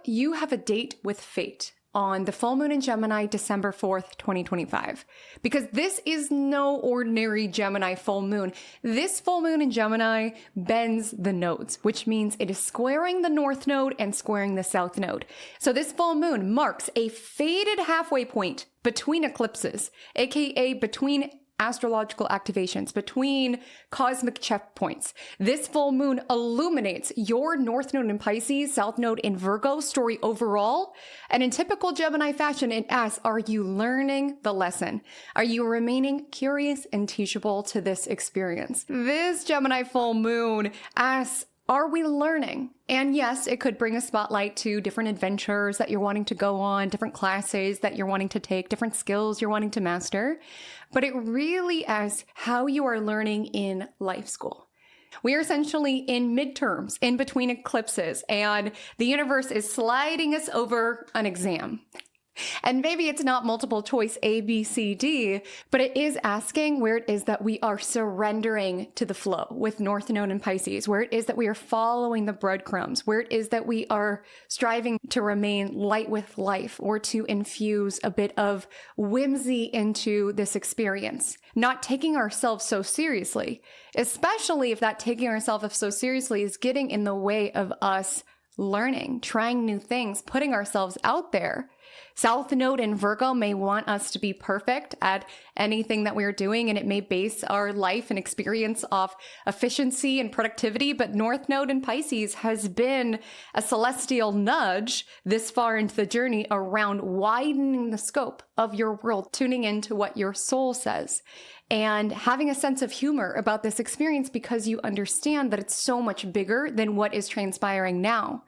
you have a date with fate on the full moon in Gemini, December 4th, 2025. Because this is no ordinary Gemini full moon. This full moon in Gemini bends the nodes, which means it is squaring the north node and squaring the south node. So this full moon marks a fated halfway point between eclipses, aka between astrological activations, between cosmic checkpoints. This full moon illuminates your north node in Pisces, south node in Virgo story overall. And in typical Gemini fashion, it asks, are you learning the lesson? Are you remaining curious and teachable to this experience? This Gemini full moon asks, are we learning? And yes, it could bring a spotlight to different adventures that you're wanting to go on, different classes that you're wanting to take, different skills you're wanting to master. But it really asks how you are learning in life school. We are essentially in midterms, in between eclipses, and the universe is sliding us over an exam. And maybe it's not multiple choice A, B, C, D, but it is asking where it is that we are surrendering to the flow with North Node and Pisces, where it is that we are following the breadcrumbs, where it is that we are striving to remain light with life or to infuse a bit of whimsy into this experience, not taking ourselves so seriously, especially if that taking ourselves so seriously is getting in the way of us learning, trying new things, putting ourselves out there. South Node in Virgo may want us to be perfect at anything that we're doing, and it may base our life and experience off efficiency and productivity, but North Node in Pisces has been a celestial nudge this far into the journey around widening the scope of your world, tuning into what your soul says, and having a sense of humor about this experience because you understand that it's so much bigger than what is transpiring now.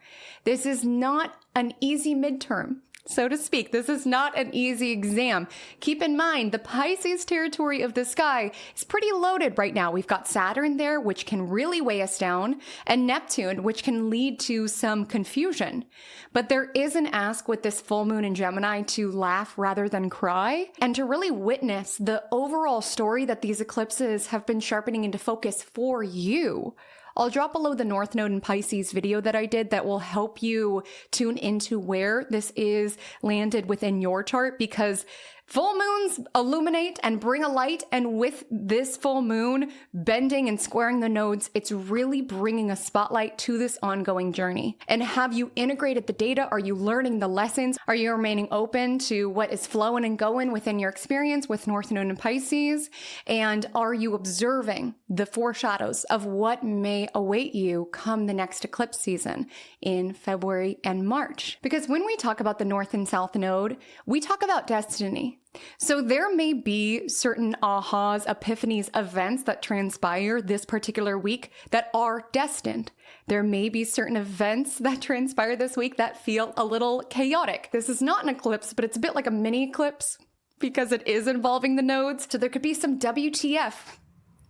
This is not an easy midterm, so to speak. This is not an easy exam. Keep in mind, the Pisces territory of the sky is pretty loaded right now. We've got Saturn there, which can really weigh us down, and Neptune, which can lead to some confusion. But there is an ask with this full moon in Gemini to laugh rather than cry, and to really witness the overall story that these eclipses have been sharpening into focus for you. I'll drop below the North Node in Pisces video that I did that will help you tune into where this is landed within your chart, because full moons illuminate and bring a light, and with this full moon bending and squaring the nodes, it's really bringing a spotlight to this ongoing journey. And have you integrated the data? Are you learning the lessons? Are you remaining open to what is flowing and going within your experience with North Node and Pisces? And are you observing the foreshadows of what may await you come the next eclipse season in February and March? Because when we talk about the North and South Node, we talk about destiny. So there may be certain ahas, epiphanies, events that transpire this particular week that are destined. There may be certain events that transpire this week that feel a little chaotic. This is not an eclipse, but it's a bit like a mini eclipse because it is involving the nodes. So there could be some WTF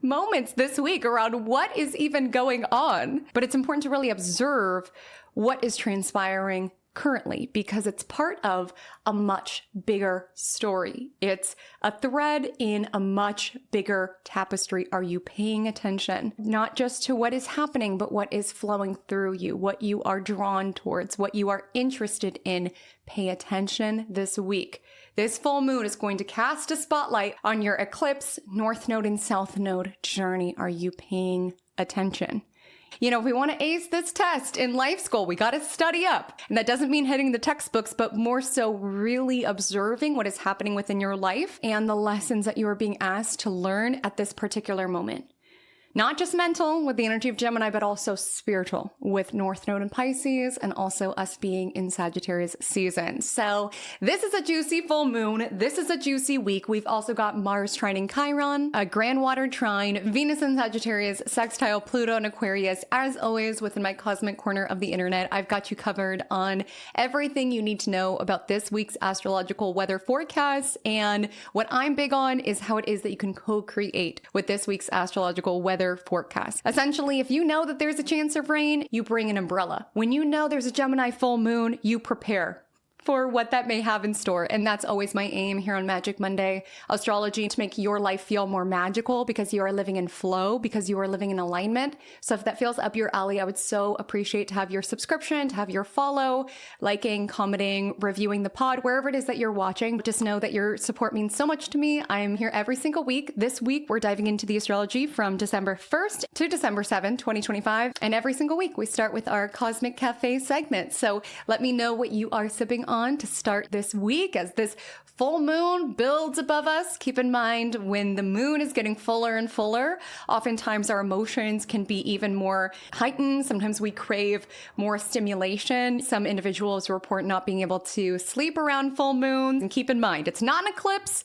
moments this week around what is even going on. But it's important to really observe what is transpiring currently, because it's part of a much bigger story. It's a thread in a much bigger tapestry. Are you paying attention? Not just to what is happening, but what is flowing through you, what you are drawn towards, what you are interested in. Pay attention this week. This full moon is going to cast a spotlight on your eclipse, North Node and South Node journey. Are you paying attention? You know, if we want to ace this test in life school, we got to study up. And that doesn't mean hitting the textbooks, but more so really observing what is happening within your life and the lessons that you are being asked to learn at this particular moment. Not just mental with the energy of Gemini, but also spiritual with North Node and Pisces, and also us being in Sagittarius season. So this is a juicy full moon. This is a juicy week. We've also got Mars trining Chiron, a grand water trine, Venus in Sagittarius, sextile Pluto and Aquarius. As always, within my cosmic corner of the internet, I've got you covered on everything you need to know about this week's astrological weather forecasts. And what I'm big on is how it is that you can co-create with this week's astrological weather forecast. Essentially, if you know that there's a chance of rain, you bring an umbrella. When you know there's a Gemini full moon, you prepare for what that may have in store. And that's always my aim here on Magic Monday Astrology, to make your life feel more magical because you are living in flow, because you are living in alignment. So if that feels up your alley, I would so appreciate to have your subscription, to have your follow, liking, commenting, reviewing the pod, wherever it is that you're watching. Just know that your support means so much to me. I am here every single week. This week, we're diving into the astrology from December 1st to December 7th, 2025. And every single week, we start with our Cosmic Cafe segment. So let me know what you are sipping on to start this week as this full moon builds above us. Keep in mind, when the moon is getting fuller and fuller, oftentimes our emotions can be even more heightened. Sometimes we crave more stimulation. Some individuals report not being able to sleep around full moons. And keep in mind, it's not an eclipse,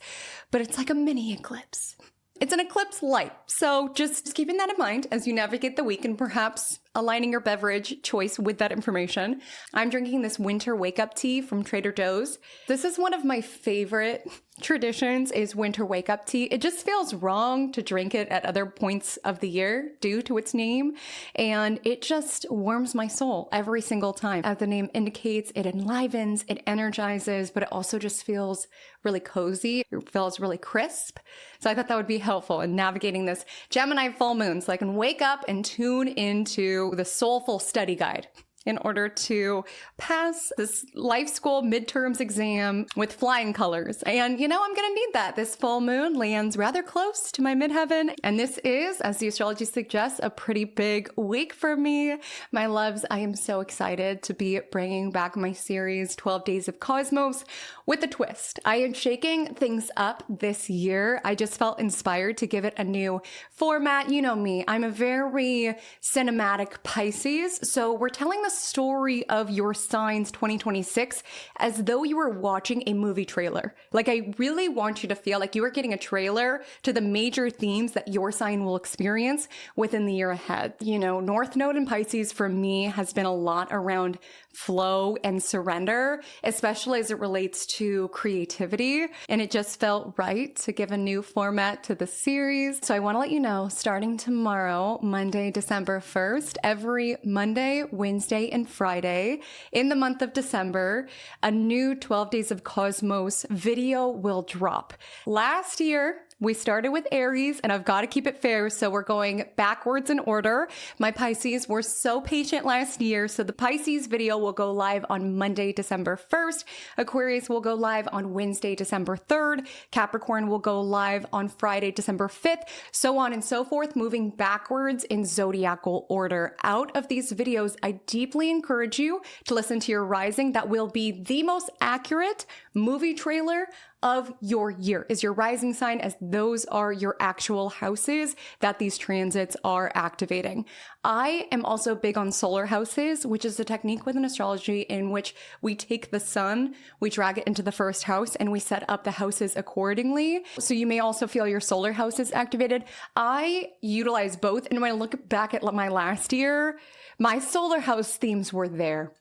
but it's like a mini eclipse. It's an eclipse light. So just keeping that in mind as you navigate the week and perhaps aligning your beverage choice with that information. I'm drinking this winter wake-up tea from Trader Joe's. This is one of my favorite traditions, is winter wake-up tea. It just feels wrong to drink it at other points of the year due to its name, and it just warms my soul every single time. As the name indicates, it enlivens, it energizes, but it also just feels really cozy. It feels really crisp. So I thought that would be helpful in navigating this Gemini full moon, so I can wake up and tune into the soulful study guide in order to pass this life school midterms exam with flying colors. And I'm going to need that. This full moon lands rather close to my midheaven. And this is, as the astrology suggests, a pretty big week for me. My loves, I am so excited to be bringing back my series, 12 Days of Cosmos, with a twist. I am shaking things up this year. I just felt inspired to give it a new format. You know me, I'm a very cinematic Pisces. So we're telling the story of your signs 2026 as though you were watching a movie trailer. Like, I really want you to feel like you are getting a trailer to the major themes that your sign will experience within the year ahead. North Node in Pisces for me has been a lot around flow and surrender, especially as it relates to creativity. And it just felt right to give a new format to the series. So I want to let you know, starting tomorrow, Monday, December 1st, every Monday, Wednesday, and Friday in the month of December, a new 12 Days of Cosmos video will drop. Last year, we started with Aries, and I've got to keep it fair, so we're going backwards in order. My Pisces were so patient last year, so the Pisces video will go live on Monday, December 1st. Aquarius will go live on Wednesday, December 3rd. Capricorn will go live on Friday, December 5th, so on and so forth, moving backwards in zodiacal order. Out of these videos, I deeply encourage you to listen to your rising. That will be the most accurate movie trailer of your year, is your rising sign, as those are your actual houses that these transits are activating. I am also big on solar houses, which is a technique within astrology in which we take the sun, we drag it into the first house, and we set up the houses accordingly. So you may also feel your solar house is activated. I utilize both, and when I look back at my last year, my solar house themes were there.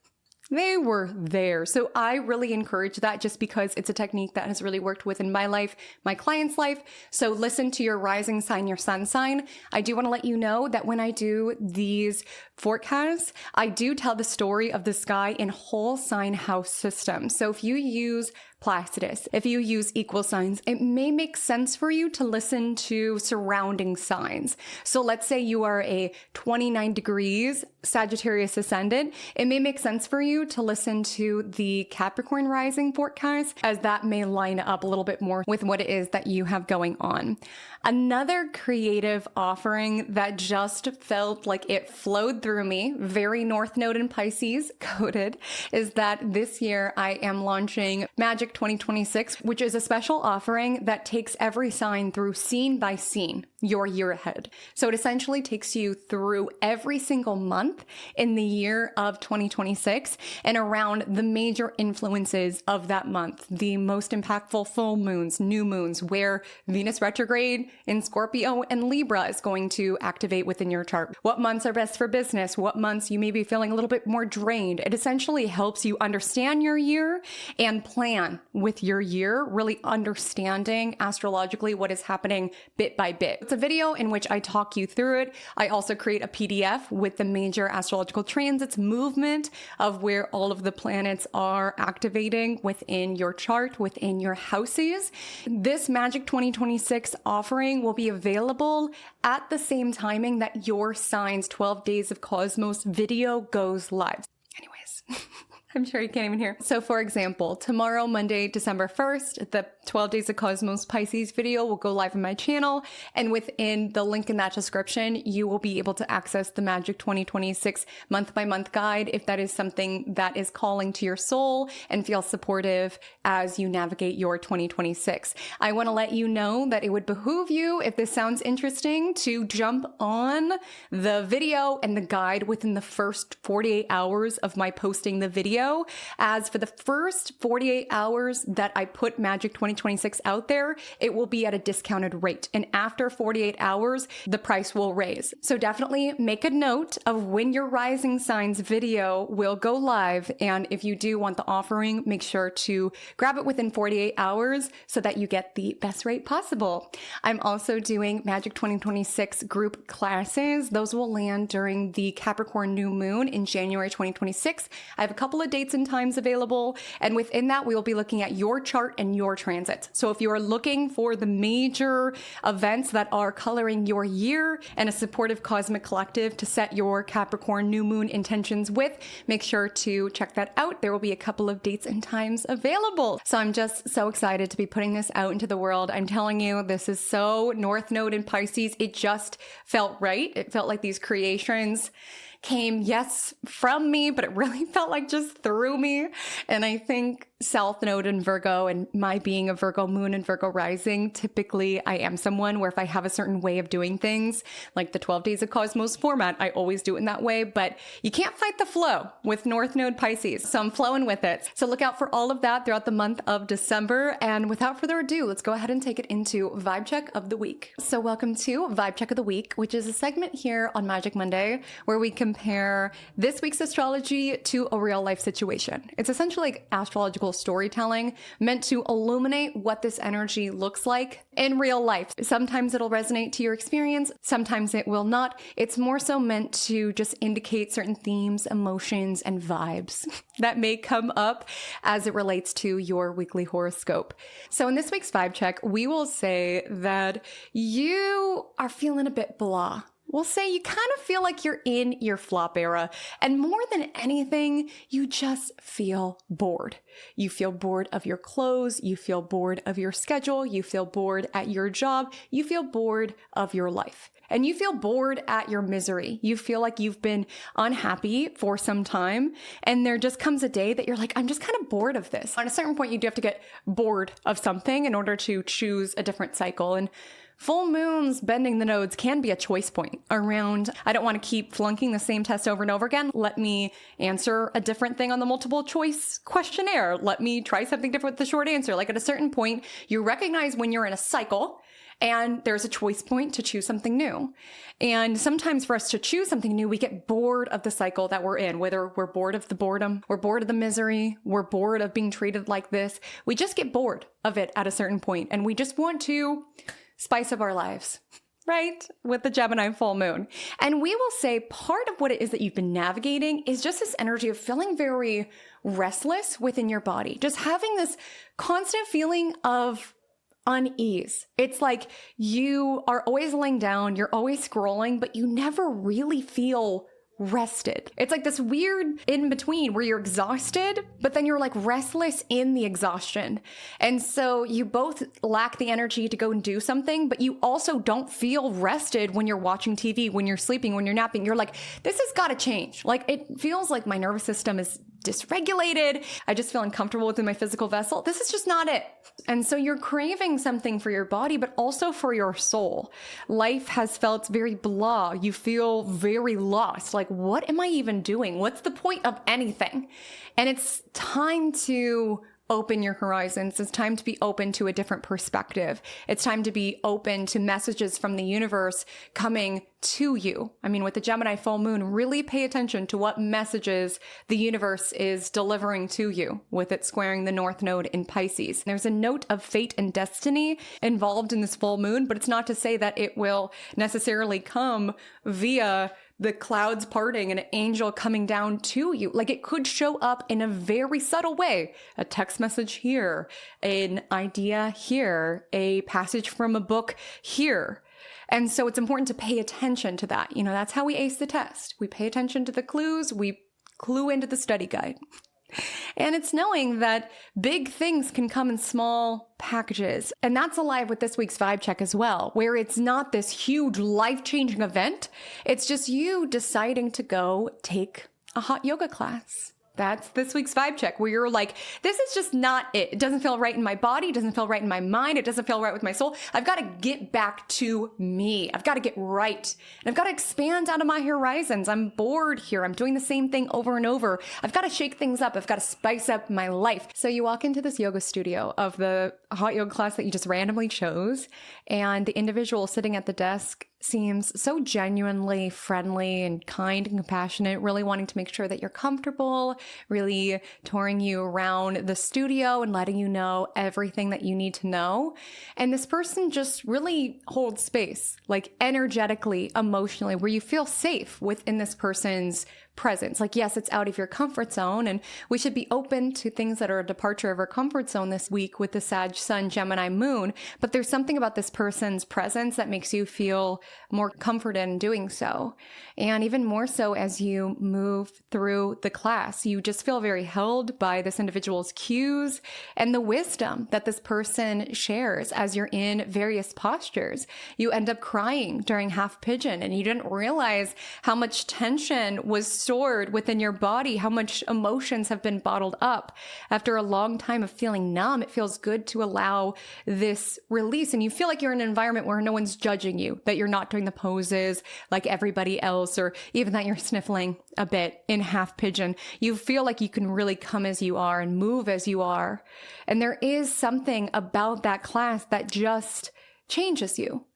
They were there. So I really encourage that, just because it's a technique that has really worked within my life, my client's life. So listen to your rising sign, your sun sign. I do want to let you know that when I do these forecasts, I do tell the story of the sky in whole sign house systems. So if you use Placidus, if you use equal signs, it may make sense for you to listen to surrounding signs. So let's say you are a 29 degrees Sagittarius ascendant. It may make sense for you to listen to the Capricorn rising forecast, as that may line up a little bit more with what it is that you have going on. Another creative offering that just felt like it flowed through me, very North Node in Pisces coded, is that this year I am launching Magic 2026, which is a special offering that takes every sign through scene by scene, your year ahead. So it essentially takes you through every single month in the year of 2026 and around the major influences of that month, the most impactful full moons, new moons, where Venus retrograde in Scorpio and Libra is going to activate within your chart. What months are best for business? What months you may be feeling a little bit more drained? It essentially helps you understand your year and plan with your year, really understanding astrologically what is happening bit by bit. It's a video in which I talk you through it. I also create a PDF with the major astrological transits movement of where all of the planets are activating within your chart, within your houses. This Magic 2026 offering will be available at the same timing that your sign's 12 Days of Cosmos video goes live. Anyways, I'm sure you can't even hear. So for example, tomorrow, Monday, December 1st, the 12 Days of Cosmos Pisces video will go live on my channel. And within the link in that description, you will be able to access the Magic 2026 month-by-month guide if that is something that is calling to your soul and feels supportive as you navigate your 2026. I want to let you know that it would behoove you, if this sounds interesting, to jump on the video and the guide within the first 48 hours of my posting the video. As for the first 48 hours that I put Magic 2026 out there, it will be at a discounted rate. And after 48 hours, the price will raise. So definitely make a note of when your rising signs video will go live. And if you do want the offering, make sure to grab it within 48 hours so that you get the best rate possible. I'm also doing Magic 2026 group classes. Those will land during the Capricorn new moon in January 2026. I have a couple of dates and times available. And within that, we will be looking at your chart and your transits. So if you are looking for the major events that are coloring your year and a supportive cosmic collective to set your Capricorn new moon intentions with, make sure to check that out. There will be a couple of dates and times available. So I'm just so excited to be putting this out into the world. I'm telling you, this is so North Node in Pisces. It just felt right. It felt like these creations came, yes, from me, but it really felt like just through me. And I think South Node in Virgo, and my being a Virgo moon and Virgo rising, typically I am someone where if I have a certain way of doing things, like the 12 Days of Cosmos format, I always do it in that way, but you can't fight the flow with North Node Pisces. So I'm flowing with it. So look out for all of that throughout the month of December. And without further ado, let's go ahead and take it into Vibe Check of the Week. So welcome to Vibe Check of the Week, which is a segment here on Magic Monday where we compare this week's astrology to a real life situation. It's essentially like astrological storytelling meant to illuminate what this energy looks like in real life. Sometimes it'll resonate to your experience, sometimes it will not. It's more so meant to just indicate certain themes, emotions, and vibes that may come up as it relates to your weekly horoscope. So in this week's vibe check, we will say that you are feeling a bit blah. We'll say you kind of feel like you're in your flop era. And more than anything, you just feel bored. You feel bored of your clothes. You feel bored of your schedule. You feel bored at your job. You feel bored of your life. And you feel bored at your misery. You feel like you've been unhappy for some time. And there just comes a day that you're like, I'm just kind of bored of this. On a certain point, you do have to get bored of something in order to choose a different cycle. And full moons bending the nodes can be a choice point around, I don't want to keep flunking the same test over and over again. Let me answer a different thing on the multiple choice questionnaire. Let me try something different with the short answer. Like at a certain point, you recognize when you're in a cycle and there's a choice point to choose something new. And sometimes for us to choose something new, we get bored of the cycle that we're in, whether we're bored of the boredom, we're bored of the misery, we're bored of being treated like this. We just get bored of it at a certain point and we just want to spice up our lives, right? With the Gemini full moon. And we will say part of what it is that you've been navigating is just this energy of feeling very restless within your body, just having this constant feeling of unease. It's like you are always laying down, you're always scrolling, but you never really feel rested. It's like this weird in between where you're exhausted, but then you're like restless in the exhaustion. And so you both lack the energy to go and do something, but you also don't feel rested when you're watching TV, when you're sleeping, when you're napping. You're like, this has got to change. Like it feels like my nervous system is dysregulated. I just feel uncomfortable within my physical vessel. This is just not it. And so you're craving something for your body, but also for your soul. Life has felt very blah. You feel very lost. Like, what am I even doing? What's the point of anything? And it's time to open your horizons. It's time to be open to a different perspective. It's time to be open to messages from the universe coming to you. I mean, with the Gemini full moon, really pay attention to what messages the universe is delivering to you with it squaring the North Node in Pisces. There's a note of fate and destiny involved in this full moon, but it's not to say that it will necessarily come via the clouds parting and an angel coming down to you. Like, it could show up in a very subtle way. A text message here, an idea here, a passage from a book here. And so it's important to pay attention to that. You know, that's how we ace the test. We pay attention to the clues, we clue into the study guide. And it's knowing that big things can come in small packages. And that's alive with this week's vibe check as well, where it's not this huge life-changing event. It's just you deciding to go take a hot yoga class. That's this week's vibe check, where you're like, this is just not it. It doesn't feel right in my body. It doesn't feel right in my mind. It doesn't feel right with my soul. I've got to get back to me. I've got to get right. And I've got to expand out of my horizons. I'm bored here. I'm doing the same thing over and over. I've got to shake things up. I've got to spice up my life. So you walk into this yoga studio of the hot yoga class that you just randomly chose, and the individual sitting at the desk seems so genuinely friendly and kind and compassionate, really wanting to make sure that you're comfortable, really touring you around the studio and letting you know everything that you need to know. And this person just really holds space, like energetically, emotionally, where you feel safe within this person's presence. Like, yes, it's out of your comfort zone, and we should be open to things that are a departure of our comfort zone this week with the Sag Sun Gemini Moon, but there's something about this person's presence that makes you feel more comforted in doing so. And even more so as you move through the class, you just feel very held by this individual's cues and the wisdom that this person shares as you're in various postures. You end up crying during half pigeon, and you didn't realize how much tension was stored within your body, how much emotions have been bottled up. After a long time of feeling numb, it feels good to allow this release, and you feel like you're in an environment where no one's judging you, that you're not doing the poses like everybody else, or even that you're sniffling a bit in half pigeon. You feel like you can really come as you are and move as you are. And there is something about that class that just changes you.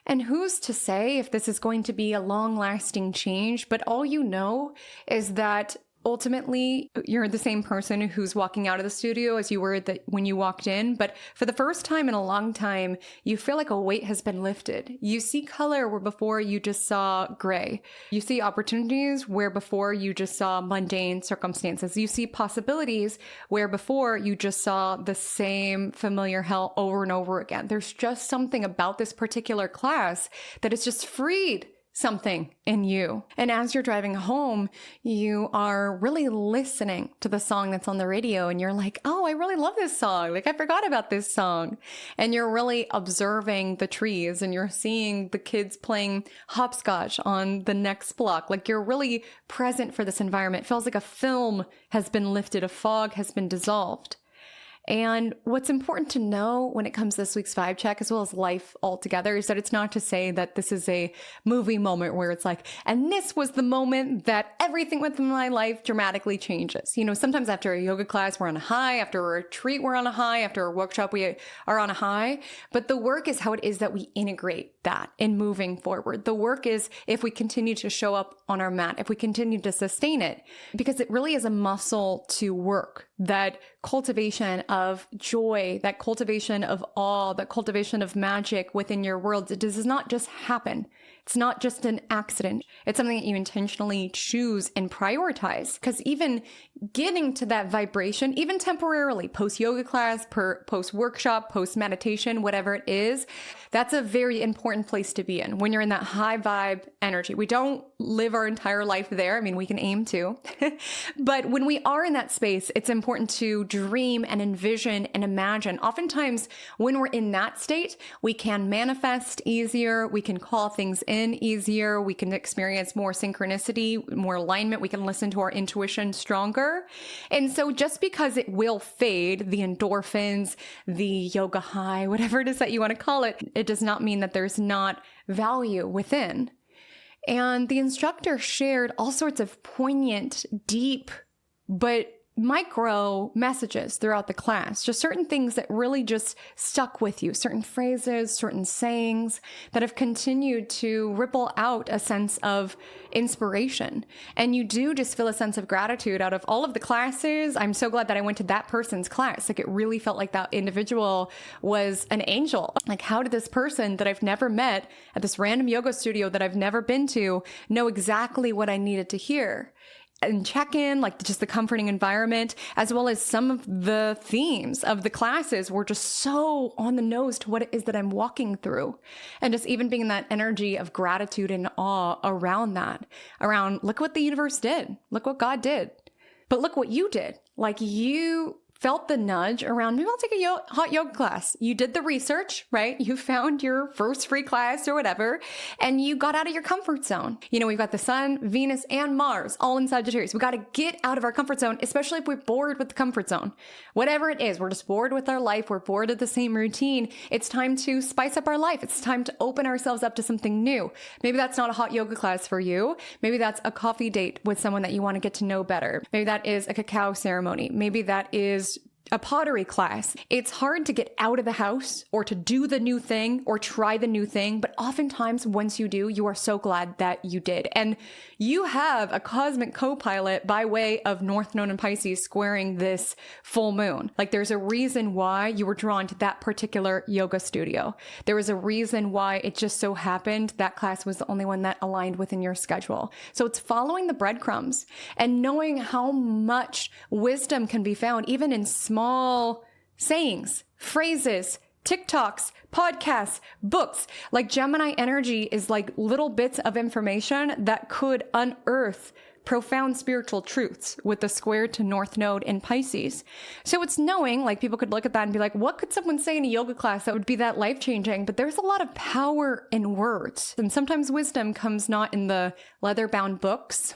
And who's to say if this is going to be a long-lasting change? But all you know is that ultimately you're the same person who's walking out of the studio as you were when you walked in. But for the first time in a long time, you feel like a weight has been lifted. You see color where before you just saw gray. You see opportunities where before you just saw mundane circumstances. You see possibilities where before you just saw the same familiar hell over and over again. There's just something about this particular class that has just freed something in you. And as you're driving home, you are really listening to the song that's on the radio, and you're like, oh, I really love this song. Like, I forgot about this song. And you're really observing the trees, and you're seeing the kids playing hopscotch on the next block. Like, you're really present for this environment. It feels like a film has been lifted, a fog has been dissolved. And what's important to know when it comes to this week's vibe check, as well as life altogether, is that it's not to say that this is a movie moment where it's like, and this was the moment that everything within my life dramatically changes. You know, sometimes after a yoga class, we're on a high. After a retreat, we're on a high. After a workshop, we are on a high. But the work is how it is that we integrate that in moving forward. The work is if we continue to show up on our mat, if we continue to sustain it, because it really is a muscle to work. That cultivation of joy, that cultivation of awe, that cultivation of magic within your world, it does not just happen. It's not just an accident. It's something that you intentionally choose and prioritize. Because even getting to that vibration, even temporarily, post-yoga class, post-workshop, post-meditation, whatever it is, that's a very important place to be in when you're in that high vibe energy. We don't live our entire life there. I mean, we can aim to. But when we are in that space, it's important to dream and envision and imagine. Oftentimes, when we're in that state, we can manifest easier. We can call things in easier. We can experience more synchronicity, more alignment. We can listen to our intuition stronger. And so just because it will fade, the endorphins, the yoga high, whatever it is that you want to call it, it does not mean that there's not value within. And the instructor shared all sorts of poignant, deep, but micro messages throughout the class, just certain things that really just stuck with you, certain phrases, certain sayings that have continued to ripple out a sense of inspiration. And you do just feel a sense of gratitude out of all of the classes. I'm so glad that I went to that person's class. Like, it really felt like that individual was an angel. Like, how did this person that I've never met at this random yoga studio that I've never been to know exactly what I needed to hear? And check in, like just the comforting environment, as well as some of the themes of the classes were just so on the nose to what it is that I'm walking through. And just even being that energy of gratitude and awe around that, around look what the universe did, look what God did, but look what you did. Like, you felt the nudge around, maybe I'll take a hot yoga class. You did the research, right? You found your first free class or whatever, and you got out of your comfort zone. You know, we've got the sun, Venus, and Mars all in Sagittarius. We got to get out of our comfort zone, especially if we're bored with the comfort zone. Whatever it is, we're just bored with our life. We're bored of the same routine. It's time to spice up our life. It's time to open ourselves up to something new. Maybe that's not a hot yoga class for you. Maybe that's a coffee date with someone that you want to get to know better. Maybe that is a cacao ceremony. Maybe that is a pottery class. It's hard to get out of the house or to do the new thing or try the new thing, but oftentimes once you do, you are so glad that you did. And you have a cosmic co-pilot by way of North Node and Pisces squaring this full moon. Like, there's a reason why you were drawn to that particular yoga studio. There was a reason why it just so happened that class was the only one that aligned within your schedule. So it's following the breadcrumbs and knowing how much wisdom can be found even in small sayings, phrases, TikToks, podcasts, books. Like, Gemini energy is like little bits of information that could unearth profound spiritual truths with the square to North Node in Pisces. So it's knowing, like, people could look at that and be like, what could someone say in a yoga class that would be that life-changing? But there's a lot of power in words. And sometimes wisdom comes not in the leather-bound books,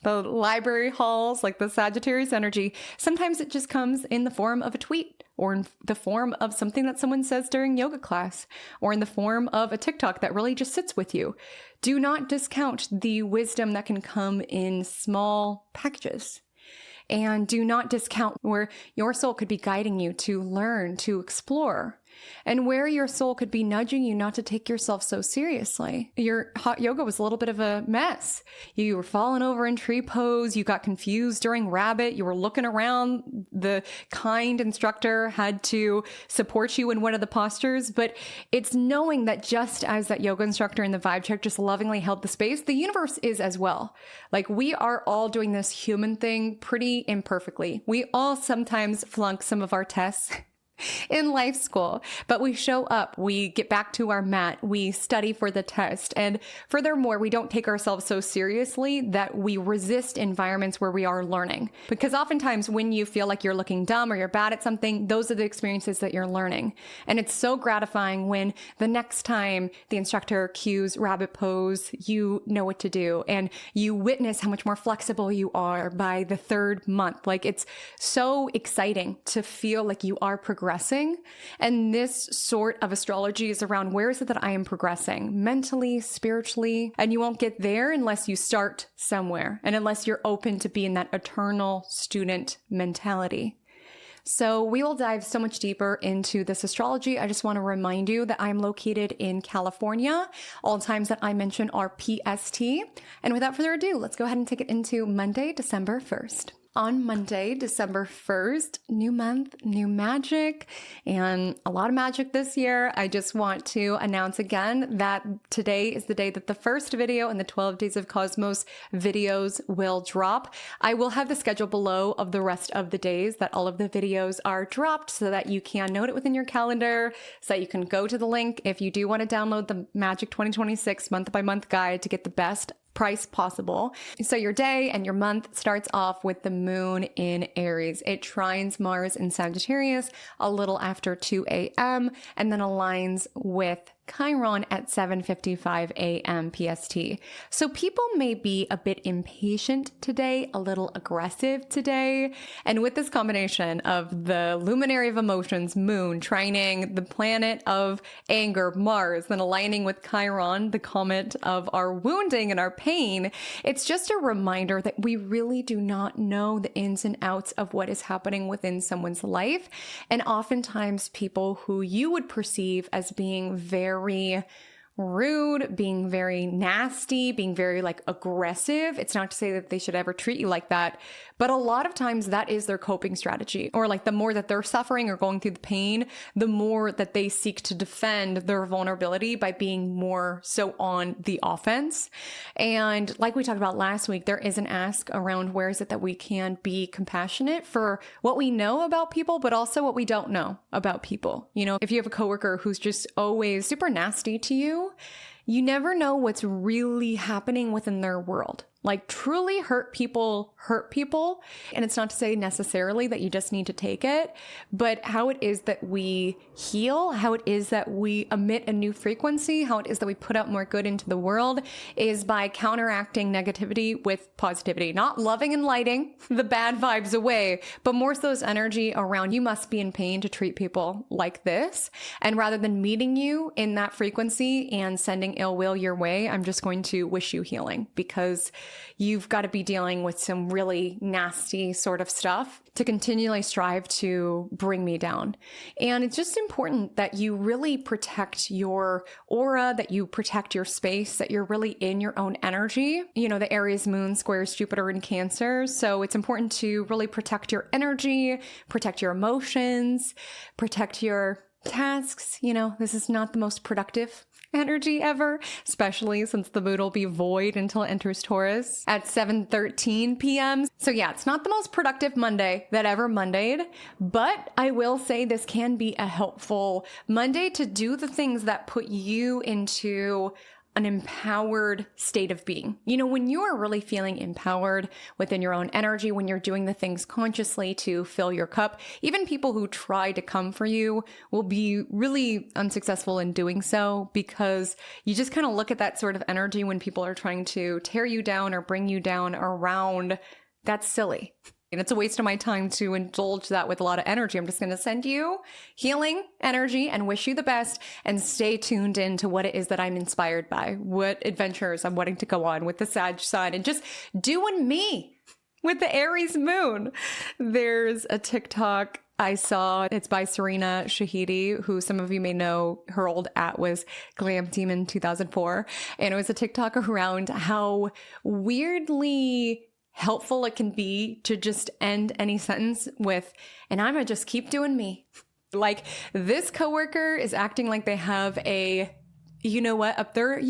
the library halls, like the Sagittarius energy. Sometimes it just comes in the form of a tweet, or in the form of something that someone says during yoga class, or in the form of a TikTok that really just sits with you. Do not discount the wisdom that can come in small packages. And do not discount where your soul could be guiding you to learn, to explore, and where your soul could be nudging you not to take yourself so seriously. Your hot yoga was a little bit of a mess. You were falling over in tree pose. You got confused during rabbit. You were looking around. The kind instructor had to support you in one of the postures. But it's knowing that just as that yoga instructor in the vibe check just lovingly held the space, the universe is as well. Like, we are all doing this human thing pretty imperfectly. We all sometimes flunk some of our tests in life school, but we show up, we get back to our mat, we study for the test. And furthermore, we don't take ourselves so seriously that we resist environments where we are learning. Because oftentimes when you feel like you're looking dumb or you're bad at something, those are the experiences that you're learning. And it's so gratifying when the next time the instructor cues rabbit pose, you know what to do, and you witness how much more flexible you are by the third month. Like, it's so exciting to feel like you are progressing. And this sort of astrology is around, where is it that I am progressing mentally, spiritually? And you won't get there unless you start somewhere, and unless you're open to be in that eternal student mentality. So we will dive so much deeper into this astrology. I just want to remind you that I'm located in California. All times that I mention are PST. And without further ado, let's go ahead and take it into Monday, December 1st. On Monday, December 1st, new month, new magic, and a lot of magic this year. I just want to announce again that today is the day that the first video in the 12 Days of Cosmos videos will drop. I will have the schedule below of the rest of the days that all of the videos are dropped, so that you can note it within your calendar, so that you can go to the link if you do want to download the Magic 2026 month-by-month guide to get the best price possible. So your day and your month starts off with the moon in Aries. It trines Mars in Sagittarius a little after 2 a.m. and then aligns with Chiron at 7:55 a.m. PST. So people may be a bit impatient today, a little aggressive today. And with this combination of the luminary of emotions, moon, trining the planet of anger, Mars, then aligning with Chiron, the comet of our wounding and our pain, it's just a reminder that we really do not know the ins and outs of what is happening within someone's life. And oftentimes people who you would perceive as being very rude, being very nasty, being very aggressive. It's not to say that they should ever treat you like that, but a lot of times that is their coping strategy. Or the more that they're suffering or going through the pain, the more that they seek to defend their vulnerability by being more so on the offense. And like we talked about last week, there is an ask around where is it that we can be compassionate for what we know about people, but also what we don't know about people. If you have a coworker who's just always super nasty to you, you never know what's really happening within their world. Truly hurt people. And it's not to say necessarily that you just need to take it, but how it is that we heal, how it is that we emit a new frequency, how it is that we put out more good into the world is by counteracting negativity with positivity, not loving and lighting the bad vibes away, but more so this energy around you must be in pain to treat people like this. And rather than meeting you in that frequency and sending ill will your way, I'm just going to wish you healing because you've got to be dealing with some really nasty sort of stuff to continually strive to bring me down. And it's just important that you really protect your aura, that you protect your space, that you're really in your own energy. The Aries moon squares Jupiter in Cancer. So it's important to really protect your energy, protect your emotions, protect your tasks. This is not the most productive energy ever, especially since the moon will be void until it enters Taurus at 7:13 p.m. So yeah, it's not the most productive Monday that ever Mondayed, but I will say this can be a helpful Monday to do the things that put you into an empowered state of being. When you are really feeling empowered within your own energy, when you're doing the things consciously to fill your cup, even people who try to come for you will be really unsuccessful in doing so because you just kind of look at that sort of energy when people are trying to tear you down or bring you down around. That's silly. And it's a waste of my time to indulge that with a lot of energy. I'm just going to send you healing energy and wish you the best and stay tuned into what it is that I'm inspired by, what adventures I'm wanting to go on with the Sag sign and just doing me with the Aries moon. There's a TikTok I saw. It's by Serena Shahidi, who some of you may know. Her old @ was Glam Demon 2004. And it was a TikTok around how weirdly helpful it can be to just end any sentence with, and I'm gonna just keep doing me. This coworker is acting like they have a, up there,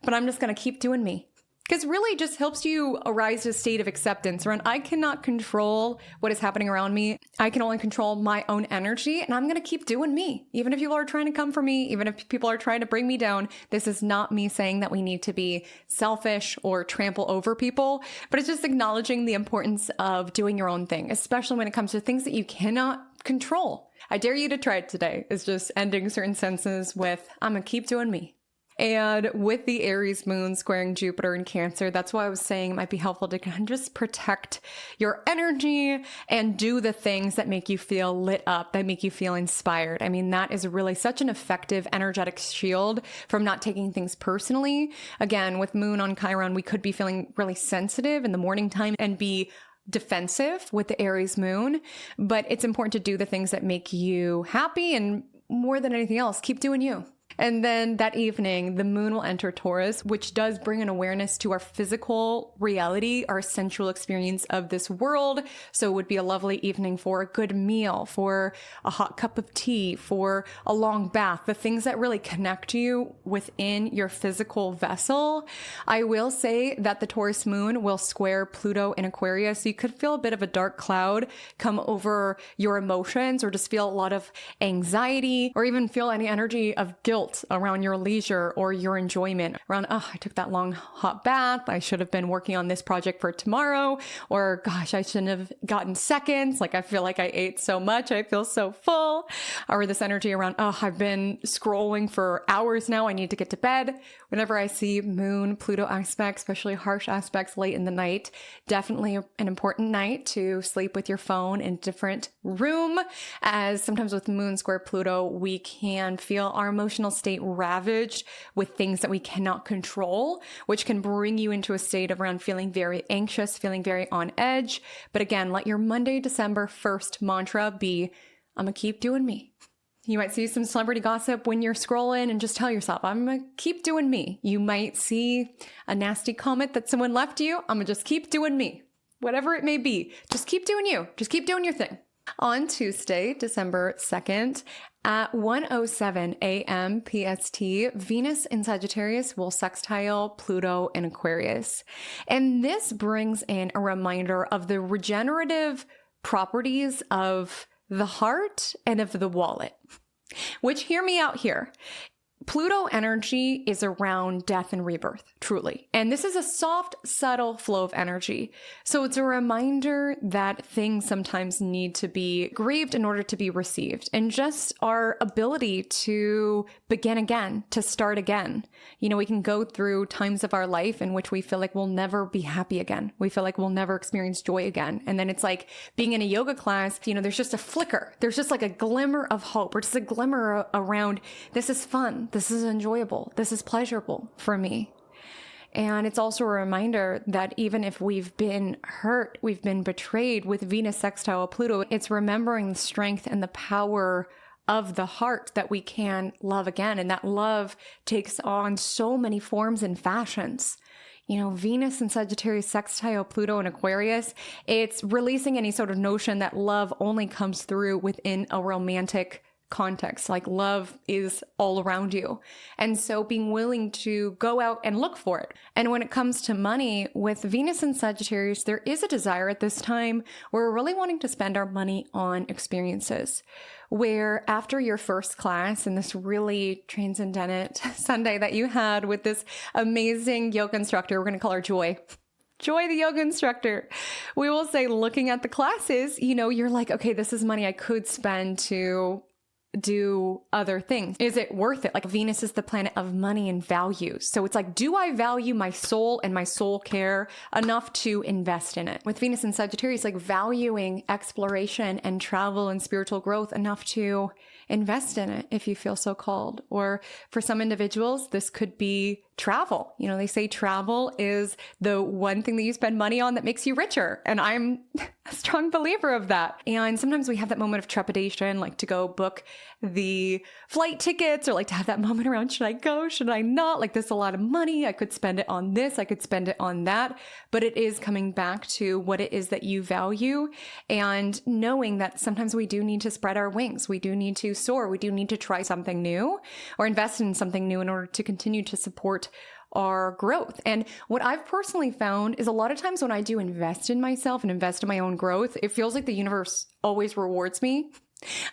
but I'm just gonna keep doing me. Because really just helps you arise to a state of acceptance around, I cannot control what is happening around me. I can only control my own energy, and I'm going to keep doing me. Even if people are trying to come for me, even if people are trying to bring me down, this is not me saying that we need to be selfish or trample over people, but it's just acknowledging the importance of doing your own thing, especially when it comes to things that you cannot control. I dare you to try it today. It's just ending certain sentences with, I'm going to keep doing me. And with the Aries moon squaring Jupiter in Cancer, that's why I was saying it might be helpful to kind of just protect your energy and do the things that make you feel lit up, that make you feel inspired. I mean, that is really such an effective energetic shield from not taking things personally. Again, with moon on Chiron, we could be feeling really sensitive in the morning time and be defensive with the Aries moon, but it's important to do the things that make you happy, and more than anything else, keep doing you. And then that evening, the moon will enter Taurus, which does bring an awareness to our physical reality, our sensual experience of this world. So it would be a lovely evening for a good meal, for a hot cup of tea, for a long bath, the things that really connect you within your physical vessel. I will say that the Taurus moon will square Pluto in Aquarius. So you could feel a bit of a dark cloud come over your emotions, or just feel a lot of anxiety, or even feel any energy of guilt guilt around your leisure or your enjoyment around, oh, I took that long hot bath. I should have been working on this project for tomorrow. Or gosh, I shouldn't have gotten seconds. Like I feel like I ate so much. I feel so full. Or this energy around, oh, I've been scrolling for hours now. I need to get to bed. Whenever I see moon, Pluto aspects, especially harsh aspects late in the night, definitely an important night to sleep with your phone in a different room, as sometimes with moon square Pluto, we can feel our emotional state ravaged with things that we cannot control, which can bring you into a state of around feeling very anxious, feeling very on edge. But again, let your Monday, December 1st mantra be, I'm gonna keep doing me. You might see some celebrity gossip when you're scrolling and just tell yourself, I'm gonna keep doing me. You might see a nasty comment that someone left you. I'm gonna just keep doing me. Whatever it may be, just keep doing you. Just keep doing your thing. On Tuesday, December 2nd, at 1:07 a.m. PST, Venus in Sagittarius will sextile Pluto in Aquarius. And this brings in a reminder of the regenerative properties of the heart and of the wallet. Which, hear me out here. Pluto energy is around death and rebirth, truly. And this is a soft, subtle flow of energy. So it's a reminder that things sometimes need to be grieved in order to be received. And just our ability to begin again, to start again. You know, we can go through times of our life in which we feel like we'll never be happy again. We feel like we'll never experience joy again. And then it's like being in a yoga class, you know, there's just a flicker. There's just like a glimmer of hope, or just a glimmer around, this is fun. This is enjoyable. This is pleasurable for me. And it's also a reminder that even if we've been hurt, we've been betrayed with Venus sextile Pluto, it's remembering the strength and the power of the heart that we can love again. And that love takes on so many forms and fashions. You know, Venus and Sagittarius sextile Pluto and Aquarius, it's releasing any sort of notion that love only comes through within a romantic context. Like love is all around you. And so being willing to go out and look for it. And when it comes to money, with Venus and Sagittarius, there is a desire at this time where we're really wanting to spend our money on experiences. Where after your first class and this really transcendent Sunday that you had with this amazing yoga instructor, we're going to call her Joy. Joy, the yoga instructor. We will say, looking at the classes, you know, you're like, okay, this is money I could spend to do other things. Is it worth it? Like Venus is the planet of money and values. So it's like, do I value my soul and my soul care enough to invest in it? With Venus and Sagittarius, like valuing exploration and travel and spiritual growth enough to invest in it if you feel so called. Or for some individuals, this could be travel. You know, they say travel is the one thing that you spend money on that makes you richer. And I'm a strong believer of that. And sometimes we have that moment of trepidation, like to go book the flight tickets, or like to have that moment around, should I go? Should I not? Like, there's a lot of money. I could spend it on this. I could spend it on that. But it is coming back to what it is that you value, and knowing that sometimes we do need to spread our wings. We do need to soar. We do need to try something new or invest in something new in order to continue to support our growth. And what I've personally found is a lot of times when I do invest in myself and invest in my own growth, it feels like the universe always rewards me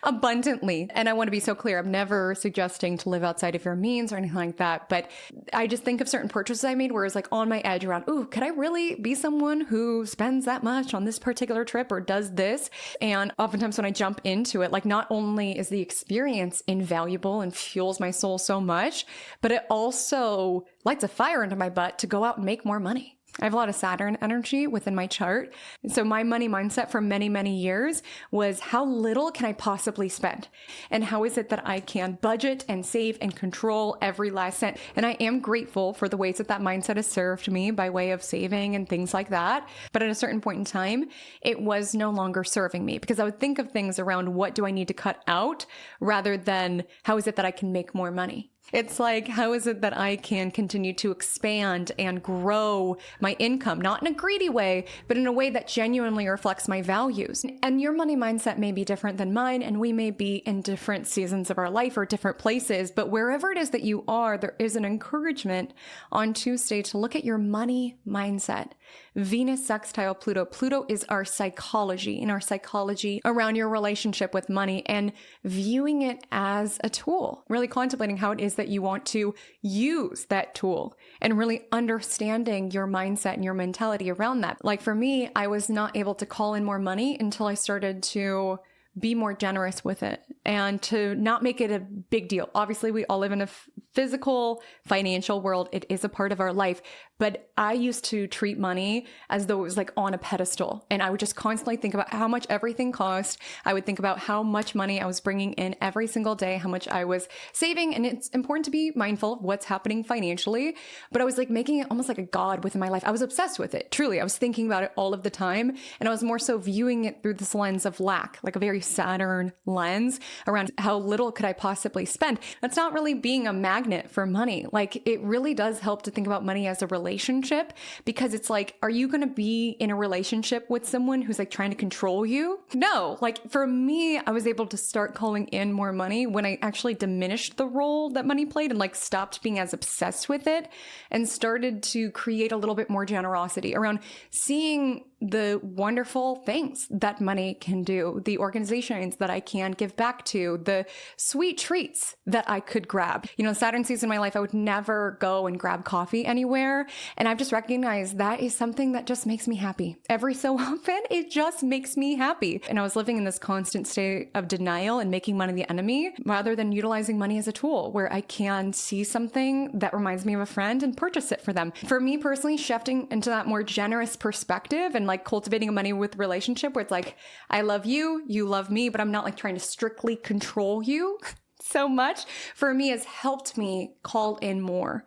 abundantly. And I want to be so clear, I'm never suggesting to live outside of your means or anything like that. But I just think of certain purchases I made where it's like on my edge around, ooh, could I really be someone who spends that much on this particular trip or does this? And oftentimes when I jump into it, like not only is the experience invaluable and fuels my soul so much, but it also lights a fire into my butt to go out and make more money. I have a lot of Saturn energy within my chart. So my money mindset for many, many years was, how little can I possibly spend? And how is it that I can budget and save and control every last cent? And I am grateful for the ways that that mindset has served me by way of saving and things like that. But at a certain point in time, it was no longer serving me, because I would think of things around, what do I need to cut out, rather than how is it that I can make more money? It's like, how is it that I can continue to expand and grow my income, not in a greedy way, but in a way that genuinely reflects my values? And your money mindset may be different than mine, and we may be in different seasons of our life or different places, but wherever it is that you are, there is an encouragement on Tuesday to look at your money mindset. Venus sextile Pluto. Pluto is our psychology, and our psychology around your relationship with money, and viewing it as a tool, really contemplating how it is that you want to use that tool and really understanding your mindset and your mentality around that. Like for me, I was not able to call in more money until I started to be more generous with it and to not make it a big deal. Obviously, we all live in a physical, financial world. It is a part of our life. But I used to treat money as though it was like on a pedestal. And I would just constantly think about how much everything cost. I would think about how much money I was bringing in every single day, how much I was saving. And it's important to be mindful of what's happening financially. But I was like making it almost like a god within my life. I was obsessed with it. Truly, I was thinking about it all of the time. And I was more so viewing it through this lens of lack, like a very Saturn lens around how little could I possibly spend. That's not really being a magnet for money. Like it really does help to think about money as a relationship, because it's like, are you going to be in a relationship with someone who's like trying to control you? No. Like for me, I was able to start calling in more money when I actually diminished the role that money played and like stopped being as obsessed with it and started to create a little bit more generosity around seeing the wonderful things that money can do, the organizations that I can give back to, the sweet treats that I could grab. You know, Saturn season in my life, I would never go and grab coffee anywhere. And I've just recognized that is something that just makes me happy. Every so often, it just makes me happy. And I was living in this constant state of denial and making money the enemy rather than utilizing money as a tool where I can see something that reminds me of a friend and purchase it for them. For me personally, shifting into that more generous perspective and like cultivating a money with relationship where it's like, I love you, you love me, but I'm not like trying to strictly control you so much, for me has helped me call in more.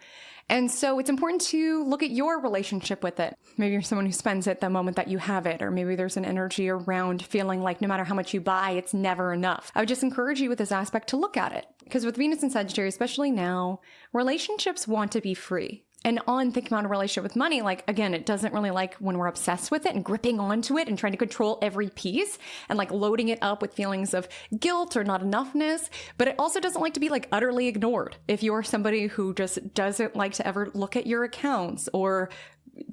And so it's important to look at your relationship with it. Maybe you're someone who spends it the moment that you have it, or maybe there's an energy around feeling like no matter how much you buy, it's never enough. I would just encourage you with this aspect to look at it. Because with Venus and Sagittarius, especially now, relationships want to be free. And on thinking about a relationship with money, like, again, it doesn't really like when we're obsessed with it and gripping onto it and trying to control every piece and like loading it up with feelings of guilt or not enoughness. But it also doesn't like to be like utterly ignored. If you're somebody who just doesn't like to ever look at your accounts or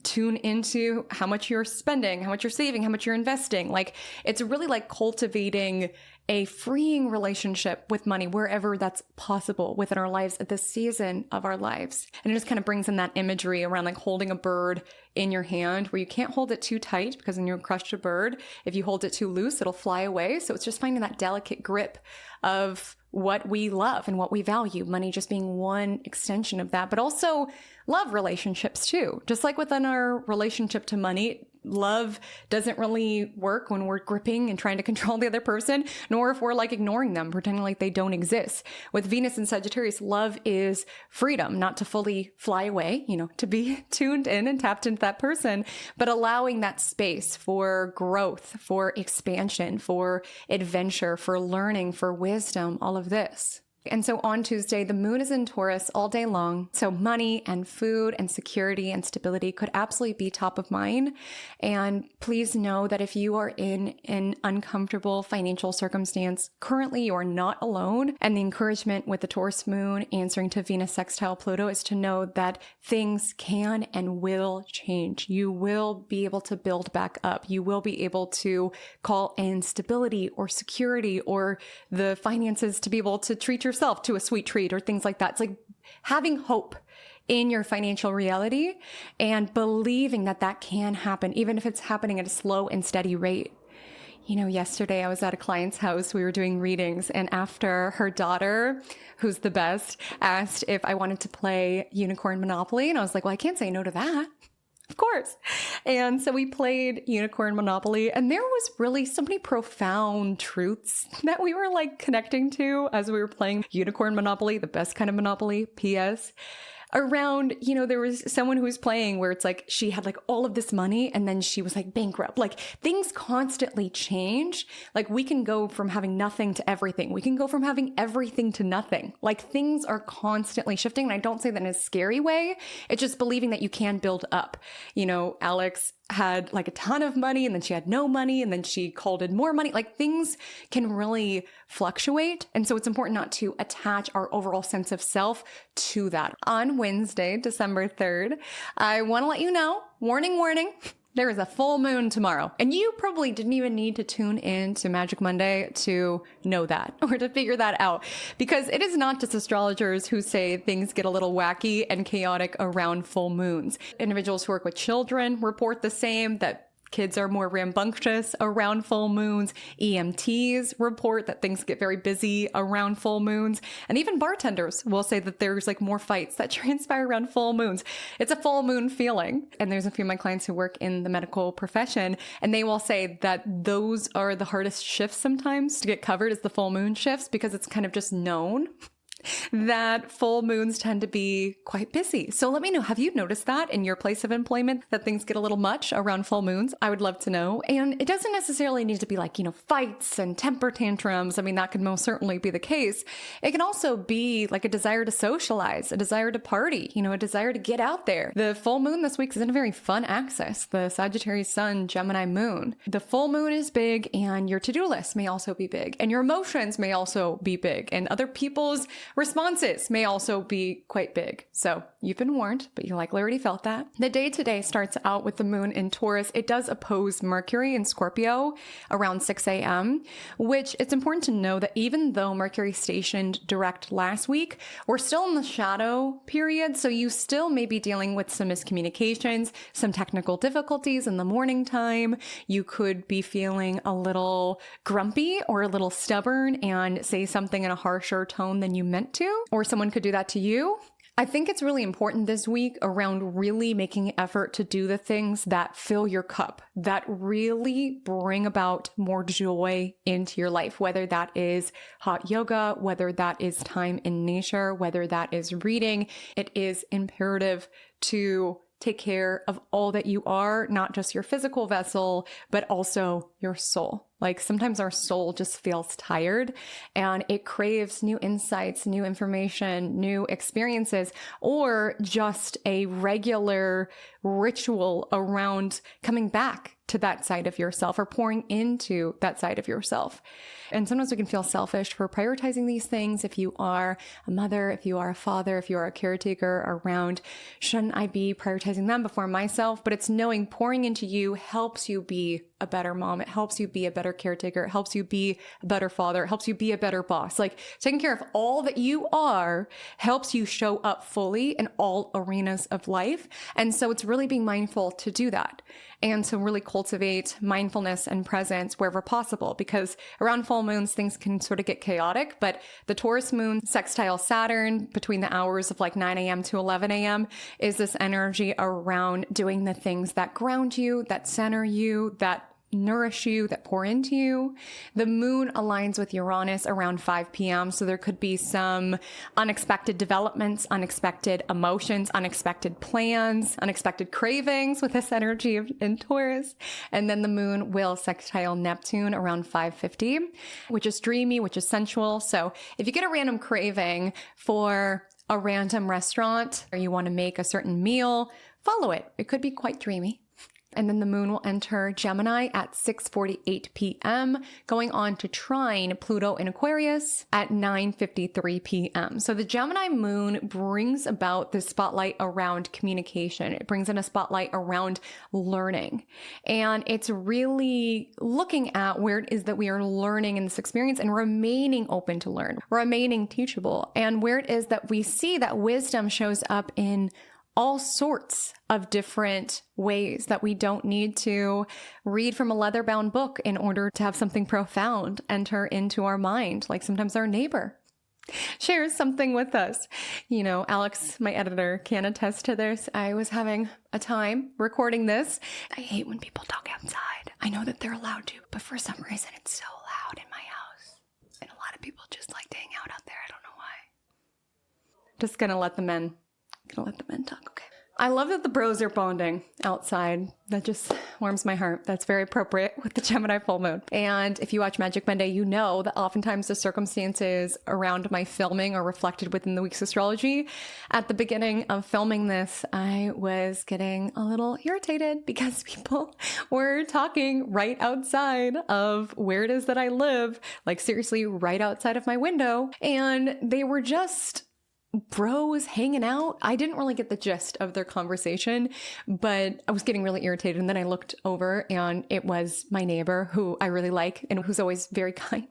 tune into how much you're spending, how much you're saving, how much you're investing, like it's really like cultivating a freeing relationship with money wherever that's possible within our lives at this season of our lives. And it just kind of brings in that imagery around like holding a bird in your hand where you can't hold it too tight because then you'll crush a bird. If you hold it too loose, it'll fly away. So it's just finding that delicate grip of what we love and what we value, money just being one extension of that, but also love relationships too. Just like within our relationship to money, love doesn't really work when we're gripping and trying to control the other person, nor if we're like ignoring them, pretending like they don't exist. With Venus and Sagittarius, love is freedom, not to fully fly away, you know, to be tuned in and tapped into that person, but allowing that space for growth, for expansion, for adventure, for learning, for wisdom, all of this. And so on Tuesday, the moon is in Taurus all day long. So money and food and security and stability could absolutely be top of mind. And please know that if you are in an uncomfortable financial circumstance, currently you are not alone. And the encouragement with the Taurus moon answering to Venus sextile Pluto is to know that things can and will change. You will be able to build back up. You will be able to call in stability or security or the finances to be able to treat yourself to a sweet treat or things like that. It's like having hope in your financial reality and believing that that can happen, even if it's happening at a slow and steady rate. You know, yesterday I was at a client's house, we were doing readings, and after her daughter, who's the best, asked if I wanted to play Unicorn Monopoly, and I was like, well, I can't say no to that. Of course. And so we played Unicorn Monopoly, and there was really so many profound truths that we were like connecting to as we were playing Unicorn Monopoly, the best kind of Monopoly, PS. Around, you know, there was someone who was playing where it's like she had like all of this money and then she was like bankrupt. Like things constantly change. Like we can go from having nothing to everything. We can go from having everything to nothing. Like things are constantly shifting. And I don't say that in a scary way. It's just believing that you can build up. You know, Alex had like a ton of money and then she had no money and then she called in more money. Like things can really fluctuate. And so it's important not to attach our overall sense of self to that. On Wednesday, December 3rd, I want to let you know, warning, There is a full moon tomorrow. And you probably didn't even need to tune in to Magic Monday to know that or to figure that out, because it is not just astrologers who say things get a little wacky and chaotic around full moons. Individuals who work with children report the same, that kids are more rambunctious around full moons. EMTs report that things get very busy around full moons. And even bartenders will say that there's like more fights that transpire around full moons. It's a full moon feeling. And there's a few of my clients who work in the medical profession, and they will say that those are the hardest shifts sometimes to get covered, is the full moon shifts, because it's kind of just known that full moons tend to be quite busy. So let me know, have you noticed that in your place of employment, that things get a little much around full moons? I would love to know. And it doesn't necessarily need to be like, fights and temper tantrums. I mean, that could most certainly be the case. It can also be like a desire to socialize, a desire to party, a desire to get out there. The full moon this week is in a very fun axis, the Sagittarius Sun, Gemini Moon. The full moon is big, and your to-do list may also be big, and your emotions may also be big, and other people's responses may also be quite big. So you've been warned, but you likely already felt that. The day today starts out with the moon in Taurus. It does oppose Mercury in Scorpio around 6 a.m., which it's important to know that even though Mercury stationed direct last week, we're still in the shadow period. So you still may be dealing with some miscommunications, some technical difficulties in the morning time. You could be feeling a little grumpy or a little stubborn and say something in a harsher tone than you meant to, or someone could do that to you. I think it's really important this week around really making effort to do the things that fill your cup, that really bring about more joy into your life, whether that is hot yoga, whether that is time in nature, whether that is reading. It is imperative to take care of all that you are, not just your physical vessel, but also your soul. Like sometimes our soul just feels tired and it craves new insights, new information, new experiences, or just a regular ritual around coming back to that side of yourself or pouring into that side of yourself. And sometimes we can feel selfish for prioritizing these things. If you are a mother, if you are a father, if you are a caretaker around, shouldn't I be prioritizing them before myself? But it's knowing pouring into you helps you be a better mom. It helps you be a better caretaker. It helps you be a better father. It helps you be a better boss. Like taking care of all that you are helps you show up fully in all arenas of life. And so it's really being mindful to do that. And to really cultivate mindfulness and presence wherever possible, because around full moons, things can sort of get chaotic. But the Taurus moon sextile Saturn between the hours of like 9 a.m. to 11 a.m. is this energy around doing the things that ground you, that center you, that nourish you, that pour into you. The moon aligns with Uranus around 5 p.m. So there could be some unexpected developments, unexpected emotions, unexpected plans, unexpected cravings with this energy in Taurus. And then the moon will sextile Neptune around 5:50, which is dreamy, which is sensual. So if you get a random craving for a random restaurant or you want to make a certain meal, follow it. It could be quite dreamy. And then the moon will enter Gemini at 6:48 p.m., going on to trine Pluto in Aquarius at 9:53 p.m. So the Gemini moon brings about the spotlight around communication. It brings in a spotlight around learning. And it's really looking at where it is that we are learning in this experience and remaining open to learn, remaining teachable, and where it is that we see that wisdom shows up in all sorts of different ways, that we don't need to read from a leather-bound book in order to have something profound enter into our mind. Like sometimes our neighbor shares something with us. Alex, my editor, can attest to this. I was having a time recording this. I hate when people talk outside. I know that they're allowed to, but for some reason it's so loud in my house. And a lot of people just like to hang out there. I don't know why. Just gonna let the men talk, okay? I love that the bros are bonding outside. That just warms my heart. That's very appropriate with the Gemini full moon. And if you watch Magic Monday, you know that oftentimes the circumstances around my filming are reflected within the week's astrology. At the beginning of filming this, I was getting a little irritated because people were talking right outside of where it is that I live, like seriously right outside of my window. And they were just bros hanging out. I didn't really get the gist of their conversation, but I was getting really irritated. And then I looked over and it was my neighbor who I really like and who's always very kind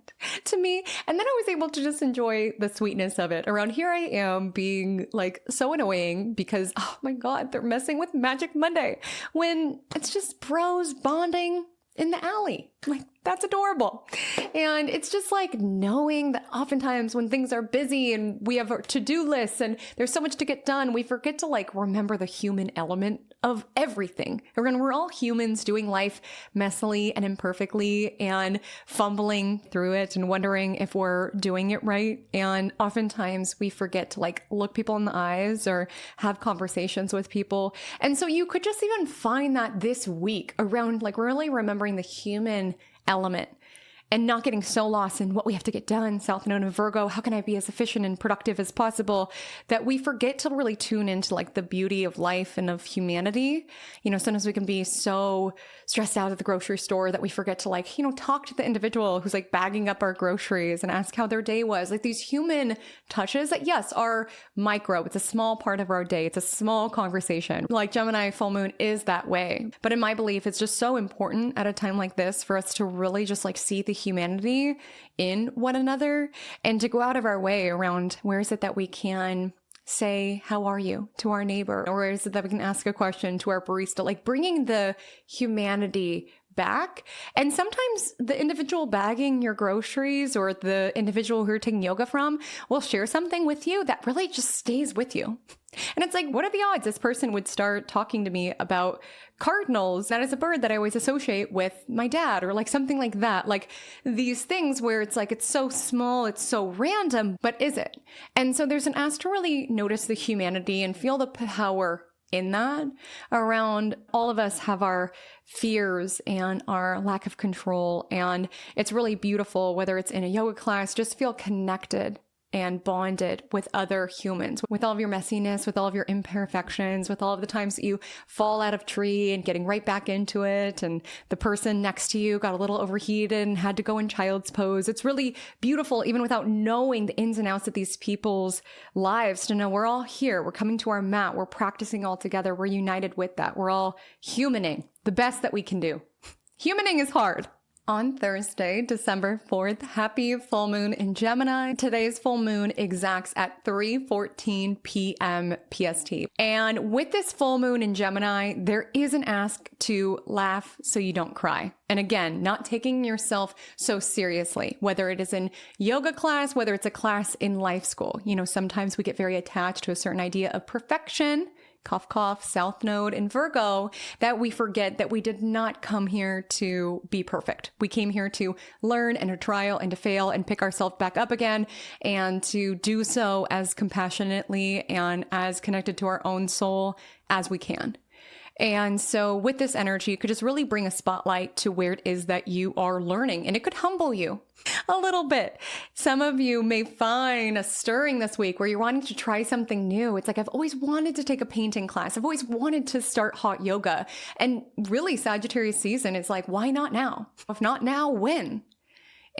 to me. And then I was able to just enjoy the sweetness of it. Around here I am being like so annoying because, oh my God, they're messing with Magic Monday when it's just bros bonding in the alley. Like, that's adorable. And it's just like knowing that oftentimes when things are busy and we have our to-do lists and there's so much to get done, we forget to like remember the human element of everything. And we're all humans doing life messily and imperfectly and fumbling through it and wondering if we're doing it right. And oftentimes we forget to like look people in the eyes or have conversations with people. And so you could just even find that this week around like really remembering the human element and not getting so lost in what we have to get done, South Node of Virgo, how can I be as efficient and productive as possible, that we forget to really tune into like the beauty of life and of humanity. You know, sometimes we can be so stressed out at the grocery store that we forget to like, you know, talk to the individual who's like bagging up our groceries and ask how their day was. Like these human touches that, yes, are micro. It's a small part of our day. It's a small conversation. Like Gemini full moon is that way. But in my belief, it's just so important at a time like this for us to really just like see the humanity in one another and to go out of our way around where is it that we can say, how are you to our neighbor? Or where is it that we can ask a question to our barista? Like bringing the humanity back. And sometimes the individual bagging your groceries or the individual who you're taking yoga from will share something with you that really just stays with you. And it's like, what are the odds this person would start talking to me about cardinals? That is a bird that I always associate with my dad, or like something like that. Like these things where it's like, it's so small, it's so random, but is it? And so there's an ask to really notice the humanity and feel the power in that around all of us have our fears and our lack of control. And it's really beautiful, whether it's in a yoga class, just feel connected and bonded with other humans, with all of your messiness, with all of your imperfections, with all of the times that you fall out of tree and getting right back into it. And the person next to you got a little overheated and had to go in child's pose. It's really beautiful, even without knowing the ins and outs of these people's lives, to know we're all here. We're coming to our mat. We're practicing all together. We're united with that. We're all humaning the best that we can do. Humaning is hard. On Thursday, December 4th, happy full moon in Gemini. Today's full moon exacts at 3:14 p.m. PST. And with this full moon in Gemini, there is an ask to laugh so you don't cry. And again, not taking yourself so seriously, whether it is in yoga class, whether it's a class in life school. You know, sometimes we get very attached to a certain idea of perfection, cough, cough, South Node in Virgo, that we forget that we did not come here to be perfect. We came here to learn and to trial and to fail and pick ourselves back up again, and to do so as compassionately and as connected to our own soul as we can. And so with this energy, you could just really bring a spotlight to where it is that you are learning, and it could humble you a little bit. Some of you may find a stirring this week where you're wanting to try something new. It's like, I've always wanted to take a painting class. I've always wanted to start hot yoga. And really, Sagittarius season is like, why not now? If not now, when?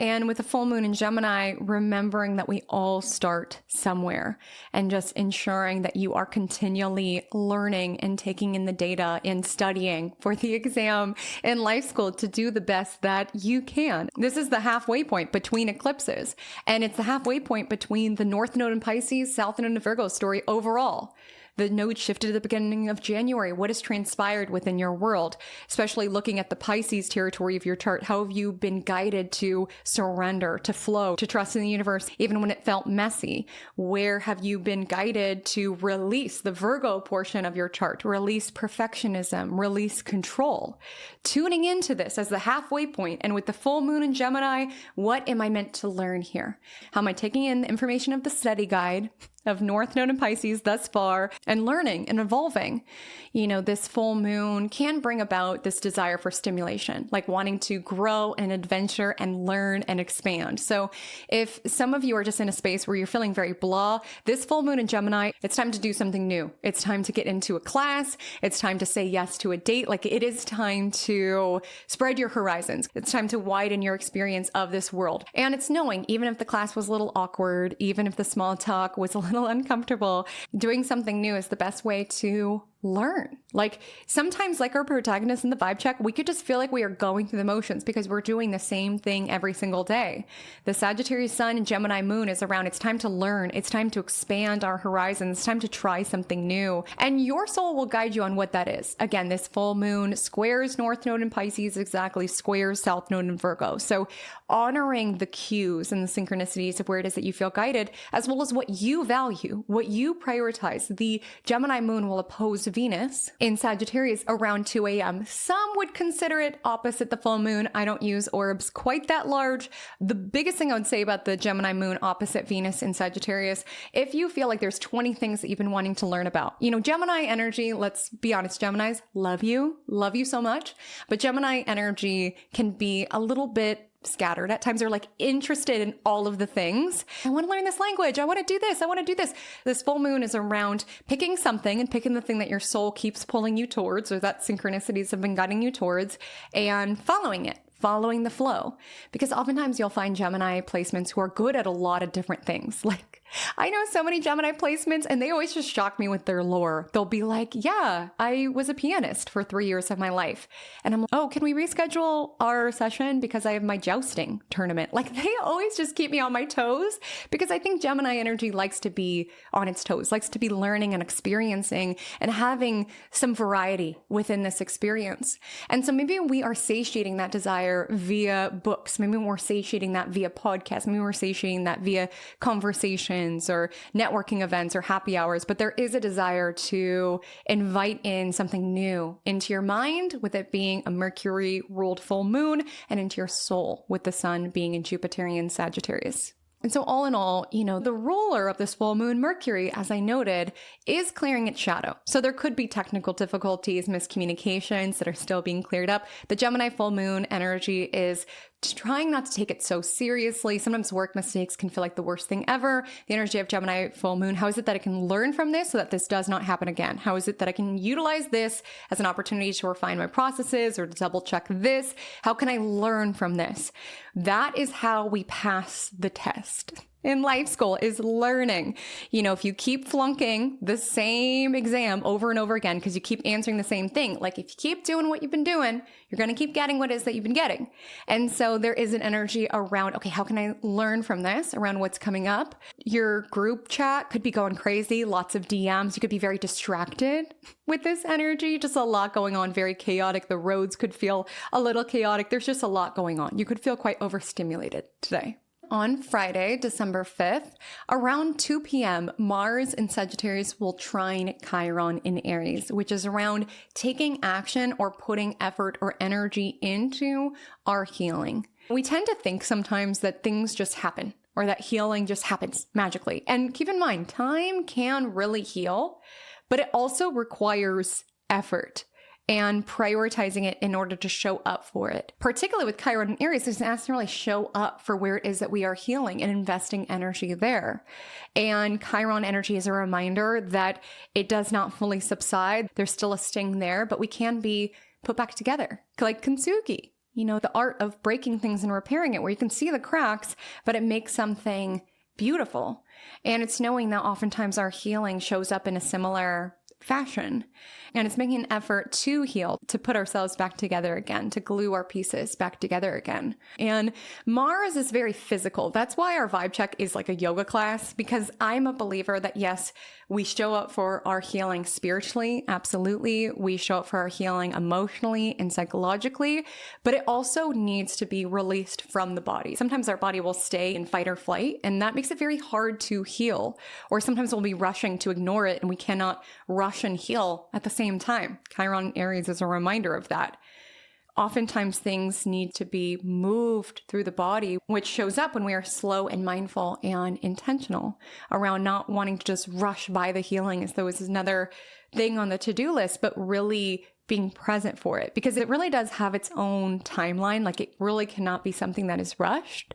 And with the full moon in Gemini, remembering that we all start somewhere and just ensuring that you are continually learning and taking in the data and studying for the exam in life school to do the best that you can. This is the halfway point between eclipses, and it's the halfway point between the North Node in Pisces, South Node in Virgo story overall. The node shifted at the beginning of January. What has transpired within your world? Especially looking at the Pisces territory of your chart. How have you been guided to surrender, to flow, to trust in the universe, even when it felt messy? Where have you been guided to release the Virgo portion of your chart, release perfectionism, release control? Tuning into this as the halfway point, and with the full moon in Gemini, what am I meant to learn here? How am I taking in the information of the study guide of North Node and Pisces thus far and learning and evolving? You know, this full moon can bring about this desire for stimulation, like wanting to grow and adventure and learn and expand. So if some of you are just in a space where you're feeling very blah, this full moon in Gemini, it's time to do something new. It's time to get into a class. It's time to say yes to a date. Like, it is time to spread your horizons. It's time to widen your experience of this world. And it's knowing, even if the class was a little awkward, even if the small talk was a little little uncomfortable. Doing something new is the best way to learn. Like sometimes, like our protagonist in the vibe check, we could just feel like we are going through the motions because we're doing the same thing every single day. The Sagittarius sun and Gemini moon is around. It's time to learn. It's time to expand our horizons. It's time to try something new. And your soul will guide you on what that is. Again, this full moon squares North Node in Pisces, exactly squares South Node in Virgo. So honoring the cues and the synchronicities of where it is that you feel guided, as well as what you value, what you prioritize. The Gemini moon will oppose Venus in Sagittarius around 2 a.m. Some would consider it opposite the full moon. I don't use orbs quite that large. The biggest thing I would say about the Gemini moon opposite Venus in Sagittarius, if you feel like there's 20 things that you've been wanting to learn about, Gemini energy, let's be honest, Geminis, love you so much. But Gemini energy can be a little bit scattered at times. They're like interested in all of the things. I want to learn this language. I want to do this. I want to do this. This full moon is around picking something and picking the thing that your soul keeps pulling you towards, or that synchronicities have been guiding you towards, and following it. Following the flow. Because oftentimes you'll find Gemini placements who are good at a lot of different things. Like, I know so many Gemini placements and they always just shock me with their lore. They'll be like, yeah, I was a pianist for 3 years of my life. And I'm like, oh, can we reschedule our session because I have my jousting tournament? Like, they always just keep me on my toes because I think Gemini energy likes to be on its toes, likes to be learning and experiencing and having some variety within this experience. And so maybe we are satiating that desire via books. Maybe we're satiating that via podcasts. Maybe we're satiating that via conversations or networking events or happy hours. But there is a desire to invite in something new into your mind, with it being a Mercury ruled full moon, and into your soul with the sun being in Jupiterian Sagittarius. And so all in all, the ruler of this full moon, Mercury, as I noted, is clearing its shadow. So there could be technical difficulties, miscommunications that are still being cleared up. The Gemini full moon energy is trying not to take it so seriously. Sometimes work mistakes can feel like the worst thing ever. The energy of Gemini full moon, how is it that I can learn from this so that this does not happen again? How is it that I can utilize this as an opportunity to refine my processes or to double check this? How can I learn from this? That is how we pass the test in life school, is learning. If you keep flunking the same exam over and over again because you keep answering the same thing, like if you keep doing what you've been doing, you're going to keep getting what it is that you've been getting. And so there is an energy around, okay, how can I learn from this, around what's coming up? Your group chat could be going crazy, lots of DMs. You could be very distracted with this energy, just a lot going on, very chaotic. The roads could feel a little chaotic. There's just a lot going on. You could feel quite overstimulated today. On Friday, December 5th, around 2 p.m., Mars in Sagittarius will trine Chiron in Aries, which is around taking action or putting effort or energy into our healing. We tend to think sometimes that things just happen, or that healing just happens magically. And keep in mind, time can really heal, but it also requires effort and prioritizing it in order to show up for it. Particularly with Chiron and Aries, it doesn't necessarily show up for where it is that we are healing and investing energy there. And Chiron energy is a reminder that it does not fully subside. There's still a sting there, but we can be put back together. Like kintsugi, the art of breaking things and repairing it, where you can see the cracks, but it makes something beautiful. And it's knowing that oftentimes our healing shows up in a similar fashion. And it's making an effort to heal, to put ourselves back together again, to glue our pieces back together again. And Mars is very physical. That's why our vibe check is like a yoga class, because I'm a believer that yes, we show up for our healing spiritually. Absolutely. We show up for our healing emotionally and psychologically, but it also needs to be released from the body. Sometimes our body will stay in fight or flight, and that makes it very hard to heal. Or sometimes we'll be rushing to ignore it, and we cannot rush and heal at the same time. Chiron Aries is a reminder of that. Oftentimes things need to be moved through the body, which shows up when we are slow and mindful and intentional around not wanting to just rush by the healing as though it's another thing on the to-do list, but really being present for it, because it really does have its own timeline. Like it really cannot be something that is rushed.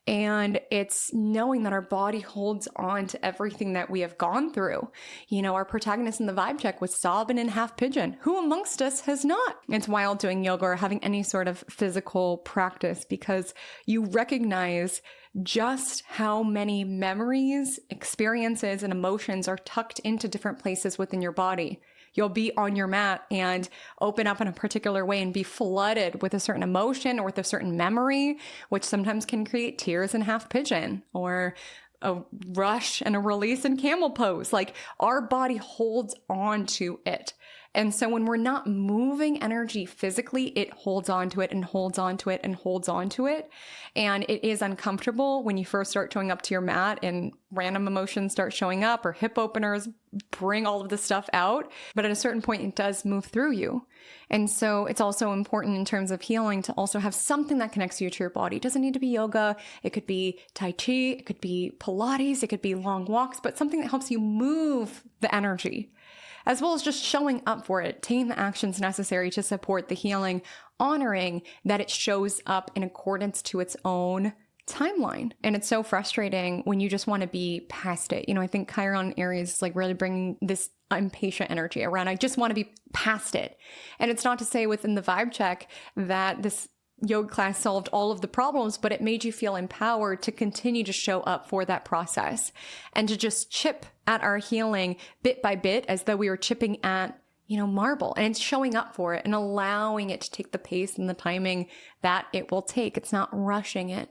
And it's knowing that our body holds on to everything that we have gone through. You know, our protagonist in the vibe check was sobbing in half pigeon. Who amongst us has not? It's wild doing yoga or having any sort of physical practice because you recognize just how many memories, experiences, and emotions are tucked into different places within your body. You'll be on your mat and open up in a particular way and be flooded with a certain emotion or with a certain memory, which sometimes can create tears in half pigeon or a rush and a release in camel pose. Like our body holds on to it. And so when we're not moving energy physically, it holds on to it and holds on to it and holds on to it. And it is uncomfortable when you first start showing up to your mat and random emotions start showing up or hip openers bring all of this stuff out. But at a certain point, it does move through you. And so it's also important in terms of healing to also have something that connects you to your body. It doesn't need to be yoga. It could be Tai Chi. It could be Pilates. It could be long walks, but something that helps you move the energy, as well as just showing up for it, taking the actions necessary to support the healing, honoring that it shows up in accordance to its own timeline. And it's so frustrating when you just want to be past it. You know, I think Chiron Aries is like really bringing this impatient energy around. I just want to be past it. And it's not to say within the vibe check that this yoga class solved all of the problems, but it made you feel empowered to continue to show up for that process and to just chip at our healing bit by bit as though we were chipping at, you know, marble, and it's showing up for it and allowing it to take the pace and the timing that it will take. It's not rushing it,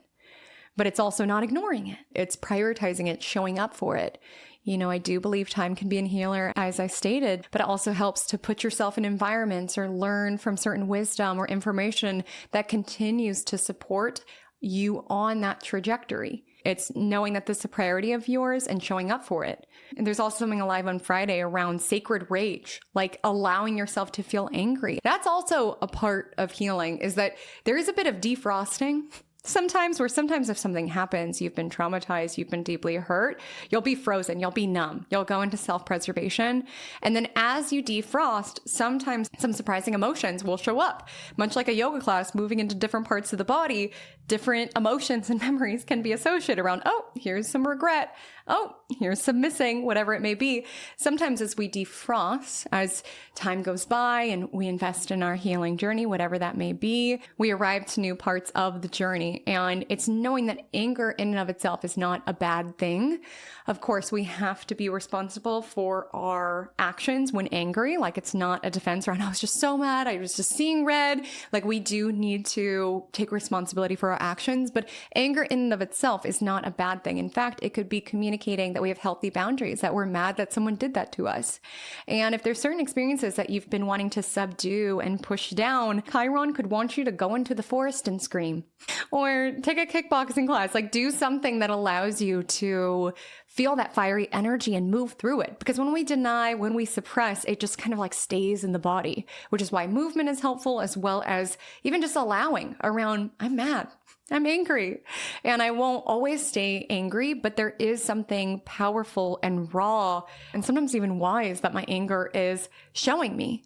but it's also not ignoring it. It's prioritizing it, showing up for it. You know, I do believe time can be a healer, as I stated, but it also helps to put yourself in environments or learn from certain wisdom or information that continues to support you on that trajectory. It's knowing that this is a priority of yours and showing up for it. And there's also something alive on Friday around sacred rage, like allowing yourself to feel angry. That's also a part of healing, is that there is a bit of defrosting sometimes if something happens, you've been traumatized, you've been deeply hurt, you'll be frozen, you'll be numb, you'll go into self-preservation. And then as you defrost, sometimes some surprising emotions will show up. Much like a yoga class, moving into different parts of the body, different emotions and memories can be associated around, oh, here's some regret. Oh, here's some missing, whatever it may be. Sometimes as we defrost, as time goes by and we invest in our healing journey, whatever that may be, we arrive to new parts of the journey. And it's knowing that anger in and of itself is not a bad thing. Of course, we have to be responsible for our actions when angry. Like it's not a defense around, I was just so mad, I was just seeing red. Like we do need to take responsibility for our actions, but anger in and of itself is not a bad thing. In fact, it could be communicating that we have healthy boundaries, that we're mad that someone did that to us. And if there's certain experiences that you've been wanting to subdue and push down, Chiron could want you to go into the forest and scream, or take a kickboxing class, like do something that allows you to feel that fiery energy and move through it. Because when we deny, when we suppress, it just kind of like stays in the body, which is why movement is helpful, as well as even just allowing around, I'm mad, I'm angry, and I won't always stay angry, but there is something powerful and raw and sometimes even wise that my anger is showing me.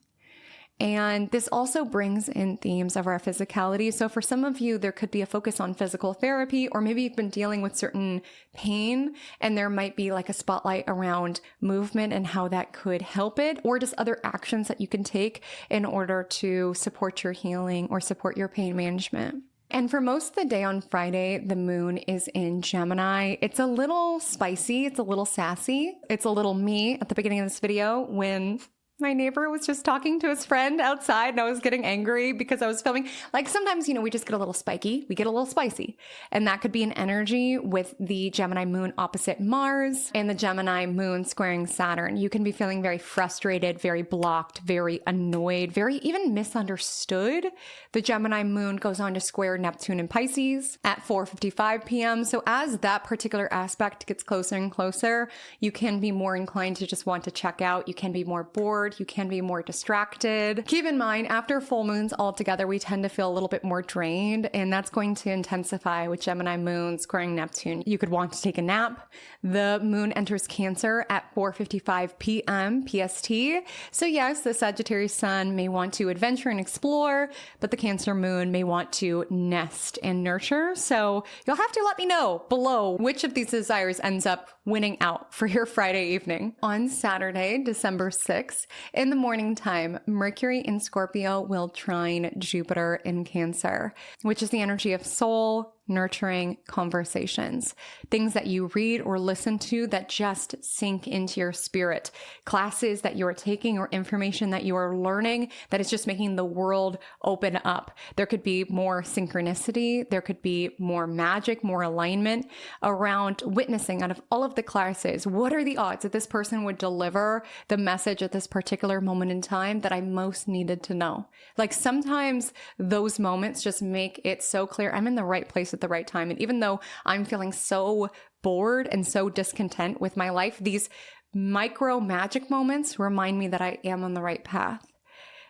And this also brings in themes of our physicality. So for some of you, there could be a focus on physical therapy, or maybe you've been dealing with certain pain and there might be like a spotlight around movement and how that could help it, or just other actions that you can take in order to support your healing or support your pain management. And for most of the day on Friday, the moon is in Gemini. It's a little spicy. It's a little sassy. It's a little me at the beginning of this video when my neighbor was just talking to his friend outside and I was getting angry because I was filming. Like sometimes, we just get a little spiky, we get a little spicy. And that could be an energy with the Gemini moon opposite Mars and the Gemini moon squaring Saturn. You can be feeling very frustrated, very blocked, very annoyed, very even misunderstood. The Gemini moon goes on to square Neptune in Pisces at 4:55 p.m. So as that particular aspect gets closer and closer, you can be more inclined to just want to check out. You can be more bored. bored. You can be more distracted. Keep in mind, after full moons altogether, we tend to feel a little bit more drained, and that's going to intensify with Gemini moon squaring Neptune. You could want to take a nap. The moon enters Cancer at 4:55 p.m. PST. So yes, the Sagittarius sun may want to adventure and explore, but the Cancer moon may want to nest and nurture. So you'll have to let me know below which of these desires ends up winning out for your Friday evening. On Saturday, December 6th, in the morning time, Mercury in Scorpio will trine Jupiter in Cancer, which is the energy of soul, nurturing conversations, things that you read or listen to that just sink into your spirit, classes that you are taking or information that you are learning that is just making the world open up. There could be more synchronicity. There could be more magic, more alignment around witnessing out of all of the classes. What are the odds that this person would deliver the message at this particular moment in time that I most needed to know? Like sometimes those moments just make it so clear I'm in the right place at the right time. And even though I'm feeling so bored and so discontent with my life, these micro magic moments remind me that I am on the right path.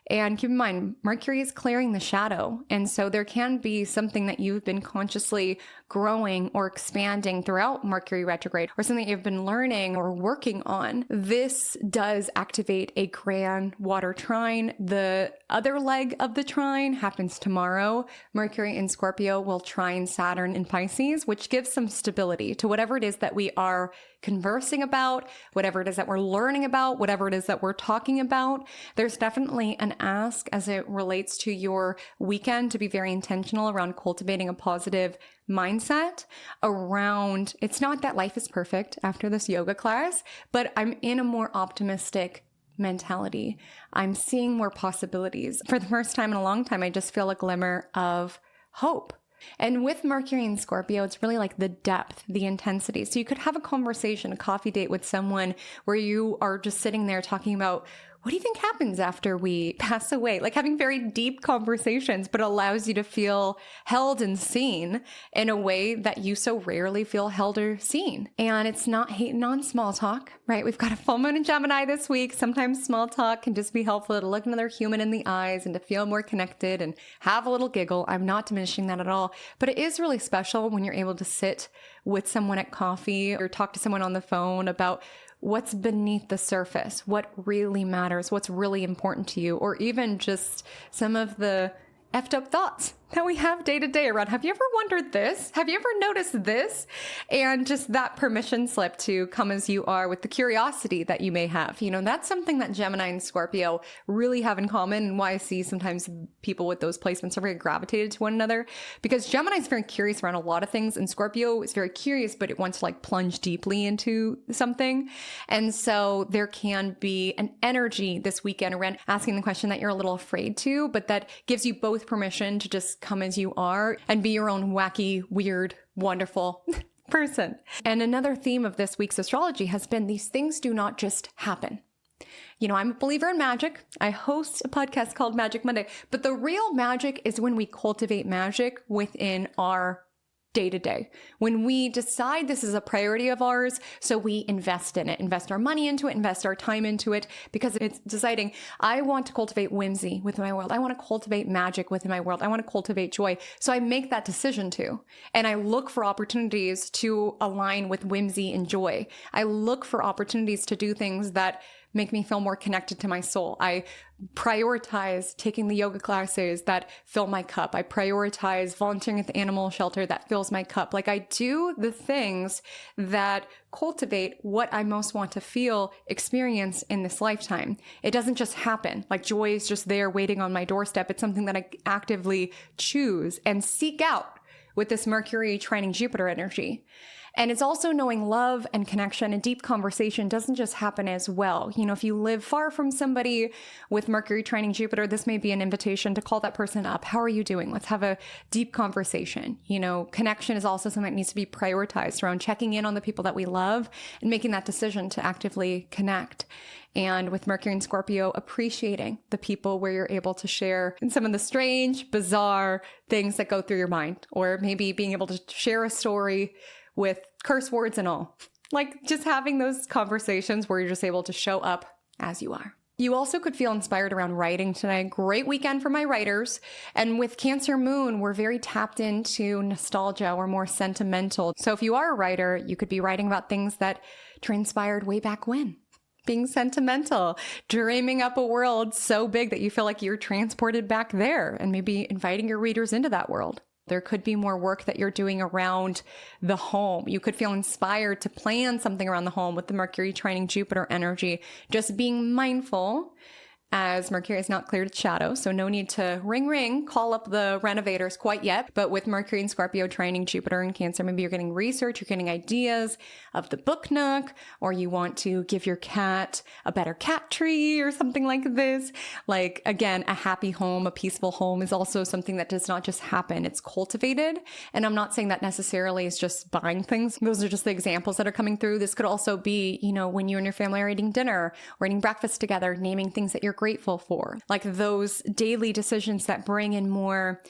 And keep in mind, Mercury is clearing the shadow. And so there can be something that you've been consciously growing or expanding throughout Mercury retrograde, or something you've been learning or working on. This does activate a grand water trine. The other leg of the trine happens tomorrow. Mercury in Scorpio will trine Saturn in Pisces, which gives some stability to whatever it is that we are conversing about, whatever it is that we're learning about, whatever it is that we're talking about. There's definitely an ask as it relates to your weekend to be very intentional around cultivating a positive mindset around, it's not that life is perfect after this yoga class, but I'm in a more optimistic mentality. I'm seeing more possibilities. For the first time in a long time, I just feel a glimmer of hope. And with Mercury in Scorpio, it's really like the depth, the intensity. So you could have a conversation, a coffee date with someone where you are just sitting there talking about, what do you think happens after we pass away? Like having very deep conversations, but allows you to feel held and seen in a way that you so rarely feel held or seen. And it's not hating on small talk, right? We've got a full moon in Gemini this week. Sometimes small talk can just be helpful to look another human in the eyes and to feel more connected and have a little giggle. I'm not diminishing that at all, but it is really special when you're able to sit with someone at coffee or talk to someone on the phone about what's beneath the surface, what really matters, what's really important to you, or even just some of the effed up thoughts that we have day to day around, have you ever wondered this? Have you ever noticed this? And just that permission slip to come as you are with the curiosity that you may have. You know, that's something that Gemini and Scorpio really have in common, and why I see sometimes people with those placements are very gravitated to one another, because Gemini is very curious around a lot of things, and Scorpio is very curious, but it wants to like plunge deeply into something. And so there can be an energy this weekend around asking the question that you're a little afraid to, but that gives you both permission to just come as you are and be your own wacky, weird, wonderful person. And another theme of this week's astrology has been these things do not just happen. You know, I'm a believer in magic. I host a podcast called Magic Monday, but the real magic is when we cultivate magic within our day to day. When we decide this is a priority of ours, so we invest in it, invest our money into it, invest our time into it, because it's deciding, I want to cultivate whimsy within my world. I want to cultivate magic within my world. I want to cultivate joy. So I make that decision too. And I look for opportunities to align with whimsy and joy. I look for opportunities to do things that make me feel more connected to my soul. I prioritize taking the yoga classes that fill my cup. I prioritize volunteering at the animal shelter that fills my cup. Like I do the things that cultivate what I most want to feel, experience in this lifetime. It doesn't just happen. Like joy is just there waiting on my doorstep. It's something that I actively choose and seek out with this Mercury trining Jupiter energy. And it's also knowing love and connection and deep conversation doesn't just happen as well. You know, if you live far from somebody with Mercury trining Jupiter, this may be an invitation to call that person up. How are you doing? Let's have a deep conversation. You know, connection is also something that needs to be prioritized around checking in on the people that we love and making that decision to actively connect. And with Mercury and Scorpio, appreciating the people where you're able to share in some of the strange, bizarre things that go through your mind, or maybe being able to share a story with curse words and all. Like just having those conversations where you're just able to show up as you are. You also could feel inspired around writing today. Great weekend for my writers. And with Cancer Moon, we're very tapped into nostalgia. We're more sentimental. So if you are a writer, you could be writing about things that transpired way back when. Being sentimental, dreaming up a world so big that you feel like you're transported back there, and maybe inviting your readers into that world. There could be more work that you're doing around the home. You could feel inspired to plan something around the home with the Mercury trining Jupiter energy. Just being mindful, as Mercury is not cleared its shadow, so no need to ring, call up the renovators quite yet. But with Mercury and Scorpio trining Jupiter and Cancer, maybe you're getting research, you're getting ideas of the book nook, or you want to give your cat a better cat tree or something like this. Like, again, a happy home, a peaceful home is also something that does not just happen. It's cultivated. And I'm not saying that necessarily is just buying things. Those are just the examples that are coming through. This could also be, when you and your family are eating dinner or eating breakfast together, naming things that you're grateful for, like those daily decisions that bring in more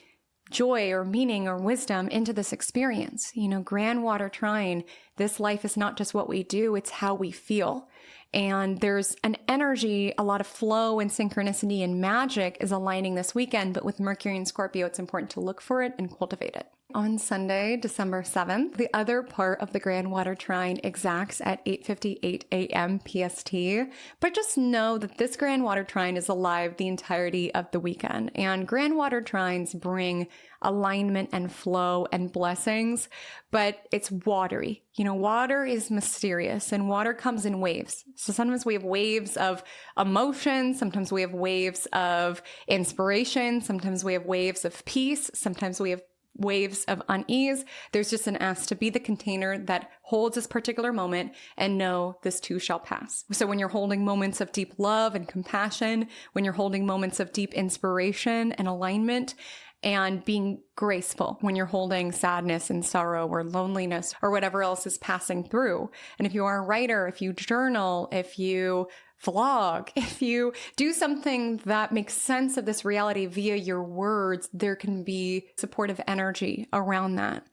joy or meaning or wisdom into this experience. Grand water trine, this life is not just what we do, it's how we feel. And there's an energy, a lot of flow and synchronicity and magic is aligning this weekend, but with Mercury and Scorpio, it's important to look for it and cultivate it. On Sunday, December 7th, the other part of the Grand Water Trine exacts at 8:58 a.m. PST. But just know that this Grand Water Trine is alive the entirety of the weekend. And Grand Water Trines bring alignment and flow and blessings, but it's watery. Water is mysterious and water comes in waves. So sometimes we have waves of emotion, sometimes we have waves of inspiration, sometimes we have waves of peace, sometimes we have waves of unease. There's just an ask to be the container that holds this particular moment and know this too shall pass. So when you're holding moments of deep love and compassion, when you're holding moments of deep inspiration and alignment, and being graceful when you're holding sadness and sorrow or loneliness or whatever else is passing through. And if you are a writer, if you journal, if you vlog, if you do something that makes sense of this reality via your words, there can be supportive energy around that.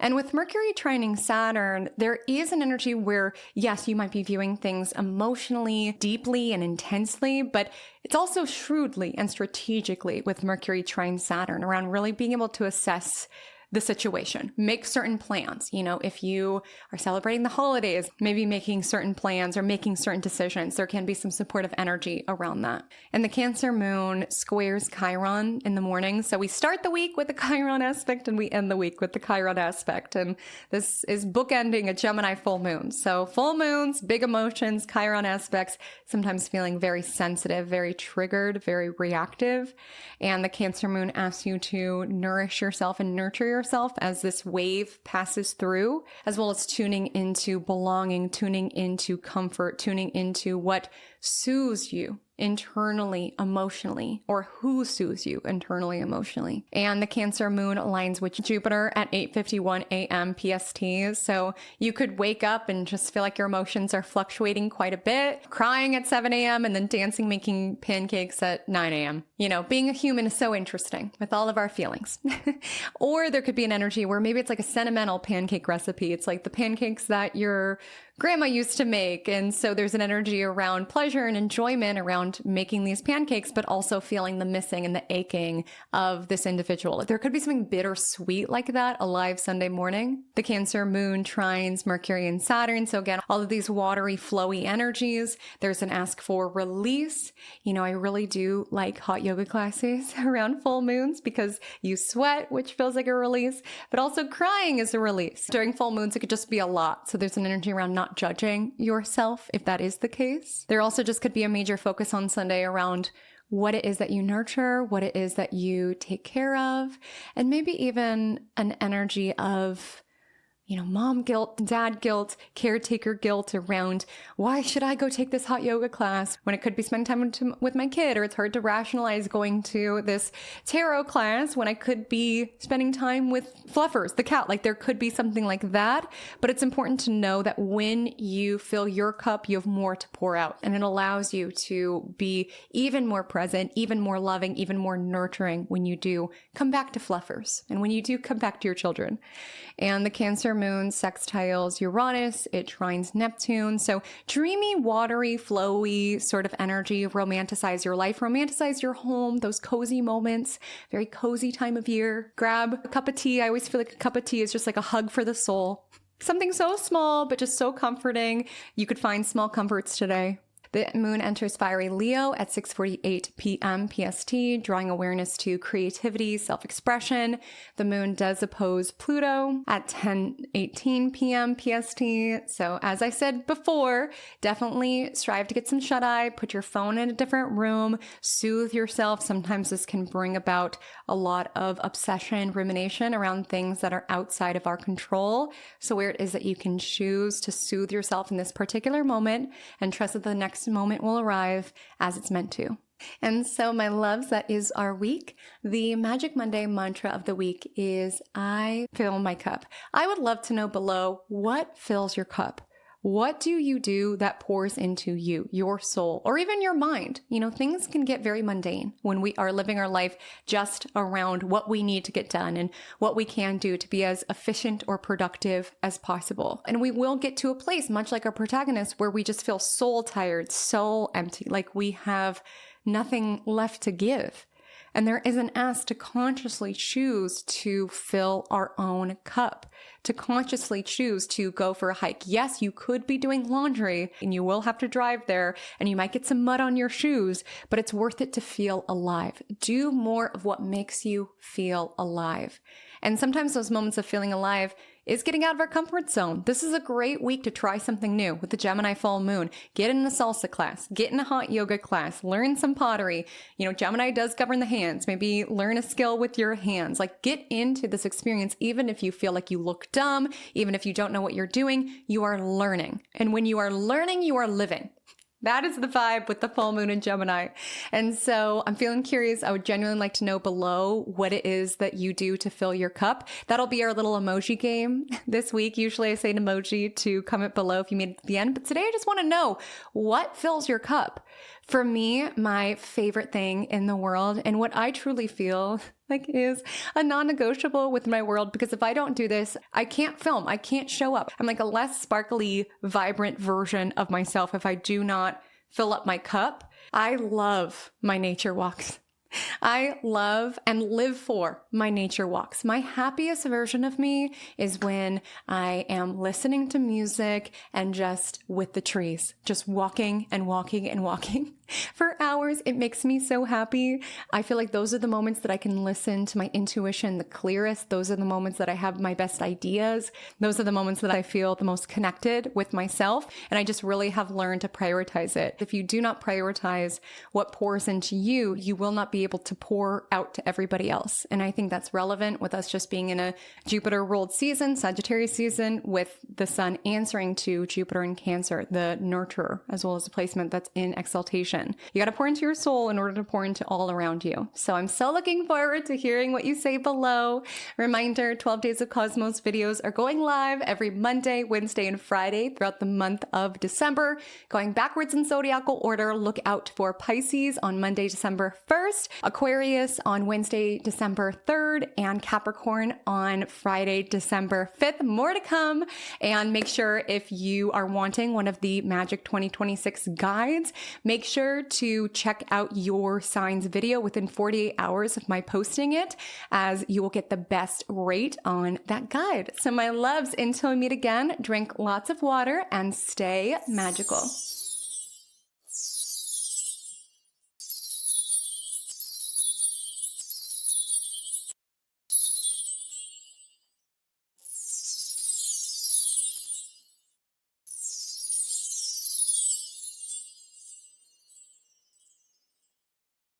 And with Mercury trining Saturn, there is an energy where, yes, you might be viewing things emotionally, deeply, and intensely, but it's also shrewdly and strategically with Mercury trine Saturn around really being able to assess the situation, make certain plans. If you are celebrating the holidays, maybe making certain plans or making certain decisions, there can be some supportive energy around that. And the Cancer moon squares Chiron in the morning. So we start the week with the Chiron aspect and we end the week with the Chiron aspect. And this is bookending a Gemini full moon. So full moons, big emotions, Chiron aspects, sometimes feeling very sensitive, very triggered, very reactive. And the Cancer moon asks you to nourish yourself and nurture yourself as this wave passes through, as well as tuning into belonging, tuning into comfort, tuning into what soothes you internally, emotionally, or who soothes you internally, emotionally. And the Cancer moon aligns with Jupiter at 8:51 a.m. PST. So you could wake up and just feel like your emotions are fluctuating quite a bit, crying at 7 a.m. and then dancing, making pancakes at 9 a.m. Being a human is so interesting with all of our feelings. Or there could be an energy where maybe it's like a sentimental pancake recipe. It's like the pancakes that your grandma used to make. And so there's an energy around pleasure and enjoyment around making these pancakes, but also feeling the missing and the aching of this individual. There could be something bittersweet like that alive Sunday morning. The Cancer moon trines Mercury and Saturn. So again, all of these watery, flowy energies. There's an ask for release. I really do like hot yoga classes around full moons because you sweat, which feels like a release, but also crying is a release. During full moons, it could just be a lot. So there's an energy around not judging yourself if that is the case. There also just could be a major focus on Sunday around what it is that you nurture, what it is that you take care of, and maybe even an energy of mom guilt, dad guilt, caretaker guilt around why should I go take this hot yoga class when it could be spending time with my kid, or it's hard to rationalize going to this tarot class when I could be spending time with Fluffers, the cat. Like there could be something like that, but it's important to know that when you fill your cup, you have more to pour out, and it allows you to be even more present, even more loving, even more nurturing when you do come back to Fluffers and when you do come back to your children. And the Cancer moon sextiles Uranus, it trines Neptune. So dreamy, watery, flowy sort of energy. Romanticize your life, romanticize your home, those cozy moments, very cozy time of year. Grab a cup of tea. I always feel like a cup of tea is just like a hug for the soul. Something so small, but just so comforting. You could find small comforts today. The moon enters fiery Leo at 6:48 p.m. PST, drawing awareness to creativity, self-expression. The moon does oppose Pluto at 10:18 p.m. PST. So as I said before, definitely strive to get some shut-eye, put your phone in a different room, soothe yourself. Sometimes this can bring about a lot of obsession, rumination around things that are outside of our control. So where it is that you can choose to soothe yourself in this particular moment and trust that the next moment will arrive as it's meant to. And so, my loves, that is our week. The Magic Monday mantra of the week is, I fill my cup. I would love to know below, what fills your cup? What do you do that pours into you, your soul, or even your mind? You know, things can get very mundane when we are living our life just around what we need to get done and what we can do to be as efficient or productive as possible. And we will get to a place, much like our protagonist, where we just feel soul tired, soul empty, like we have nothing left to give. And there is an ask to consciously choose to fill our own cup, to consciously choose to go for a hike. Yes, you could be doing laundry and you will have to drive there and you might get some mud on your shoes, but it's worth it to feel alive. Do more of what makes you feel alive. And sometimes those moments of feeling alive is getting out of our comfort zone. This is a great week to try something new with the Gemini full moon. Get in a salsa class, get in a hot yoga class, learn some pottery. You know, Gemini does govern the hands. Maybe learn a skill with your hands. Like, get into this experience, even if you feel like you look dumb, even if you don't know what you're doing, you are learning. And when you are learning, you are living. That is the vibe with the full moon in Gemini. And so I'm feeling curious. I would genuinely like to know below what it is that you do to fill your cup. That'll be our little emoji game this week. Usually I say an emoji to comment below if you made it to the end. But today I just want to know, what fills your cup? For me, my favorite thing in the world, and what I truly feel like is a non-negotiable with my world, because if I don't do this, I can't film, I can't show up. I'm like a less sparkly, vibrant version of myself if I do not fill up my cup. I love my nature walks. I love and live for my nature walks. My happiest version of me is when I am listening to music and just with the trees, just walking and walking and walking for hours. It makes me so happy. I feel like those are the moments that I can listen to my intuition the clearest. Those are the moments that I have my best ideas. Those are the moments that I feel the most connected with myself. And I just really have learned to prioritize it. If you do not prioritize what pours into you, you will not be able to pour out to everybody else. And I think that's relevant with us just being in a Jupiter ruled season, Sagittarius season, with the sun answering to Jupiter in Cancer, the nurturer, as well as the placement that's in exaltation. You got to pour into your soul in order to pour into all around you. So I'm so looking forward to hearing what you say below. Reminder, 12 Days of Cosmos videos are going live every Monday, Wednesday, and Friday throughout the month of December. Going backwards in zodiacal order, look out for Pisces on Monday, December 1st, Aquarius on Wednesday, December 3rd, and Capricorn on Friday, December 5th. More to come. And make sure, if you are wanting one of the Magic 2026 guides, make sure to check out your signs video within 48 hours of my posting it, as you will get the best rate on that guide. So my loves, until we meet again, drink lots of water and stay magical.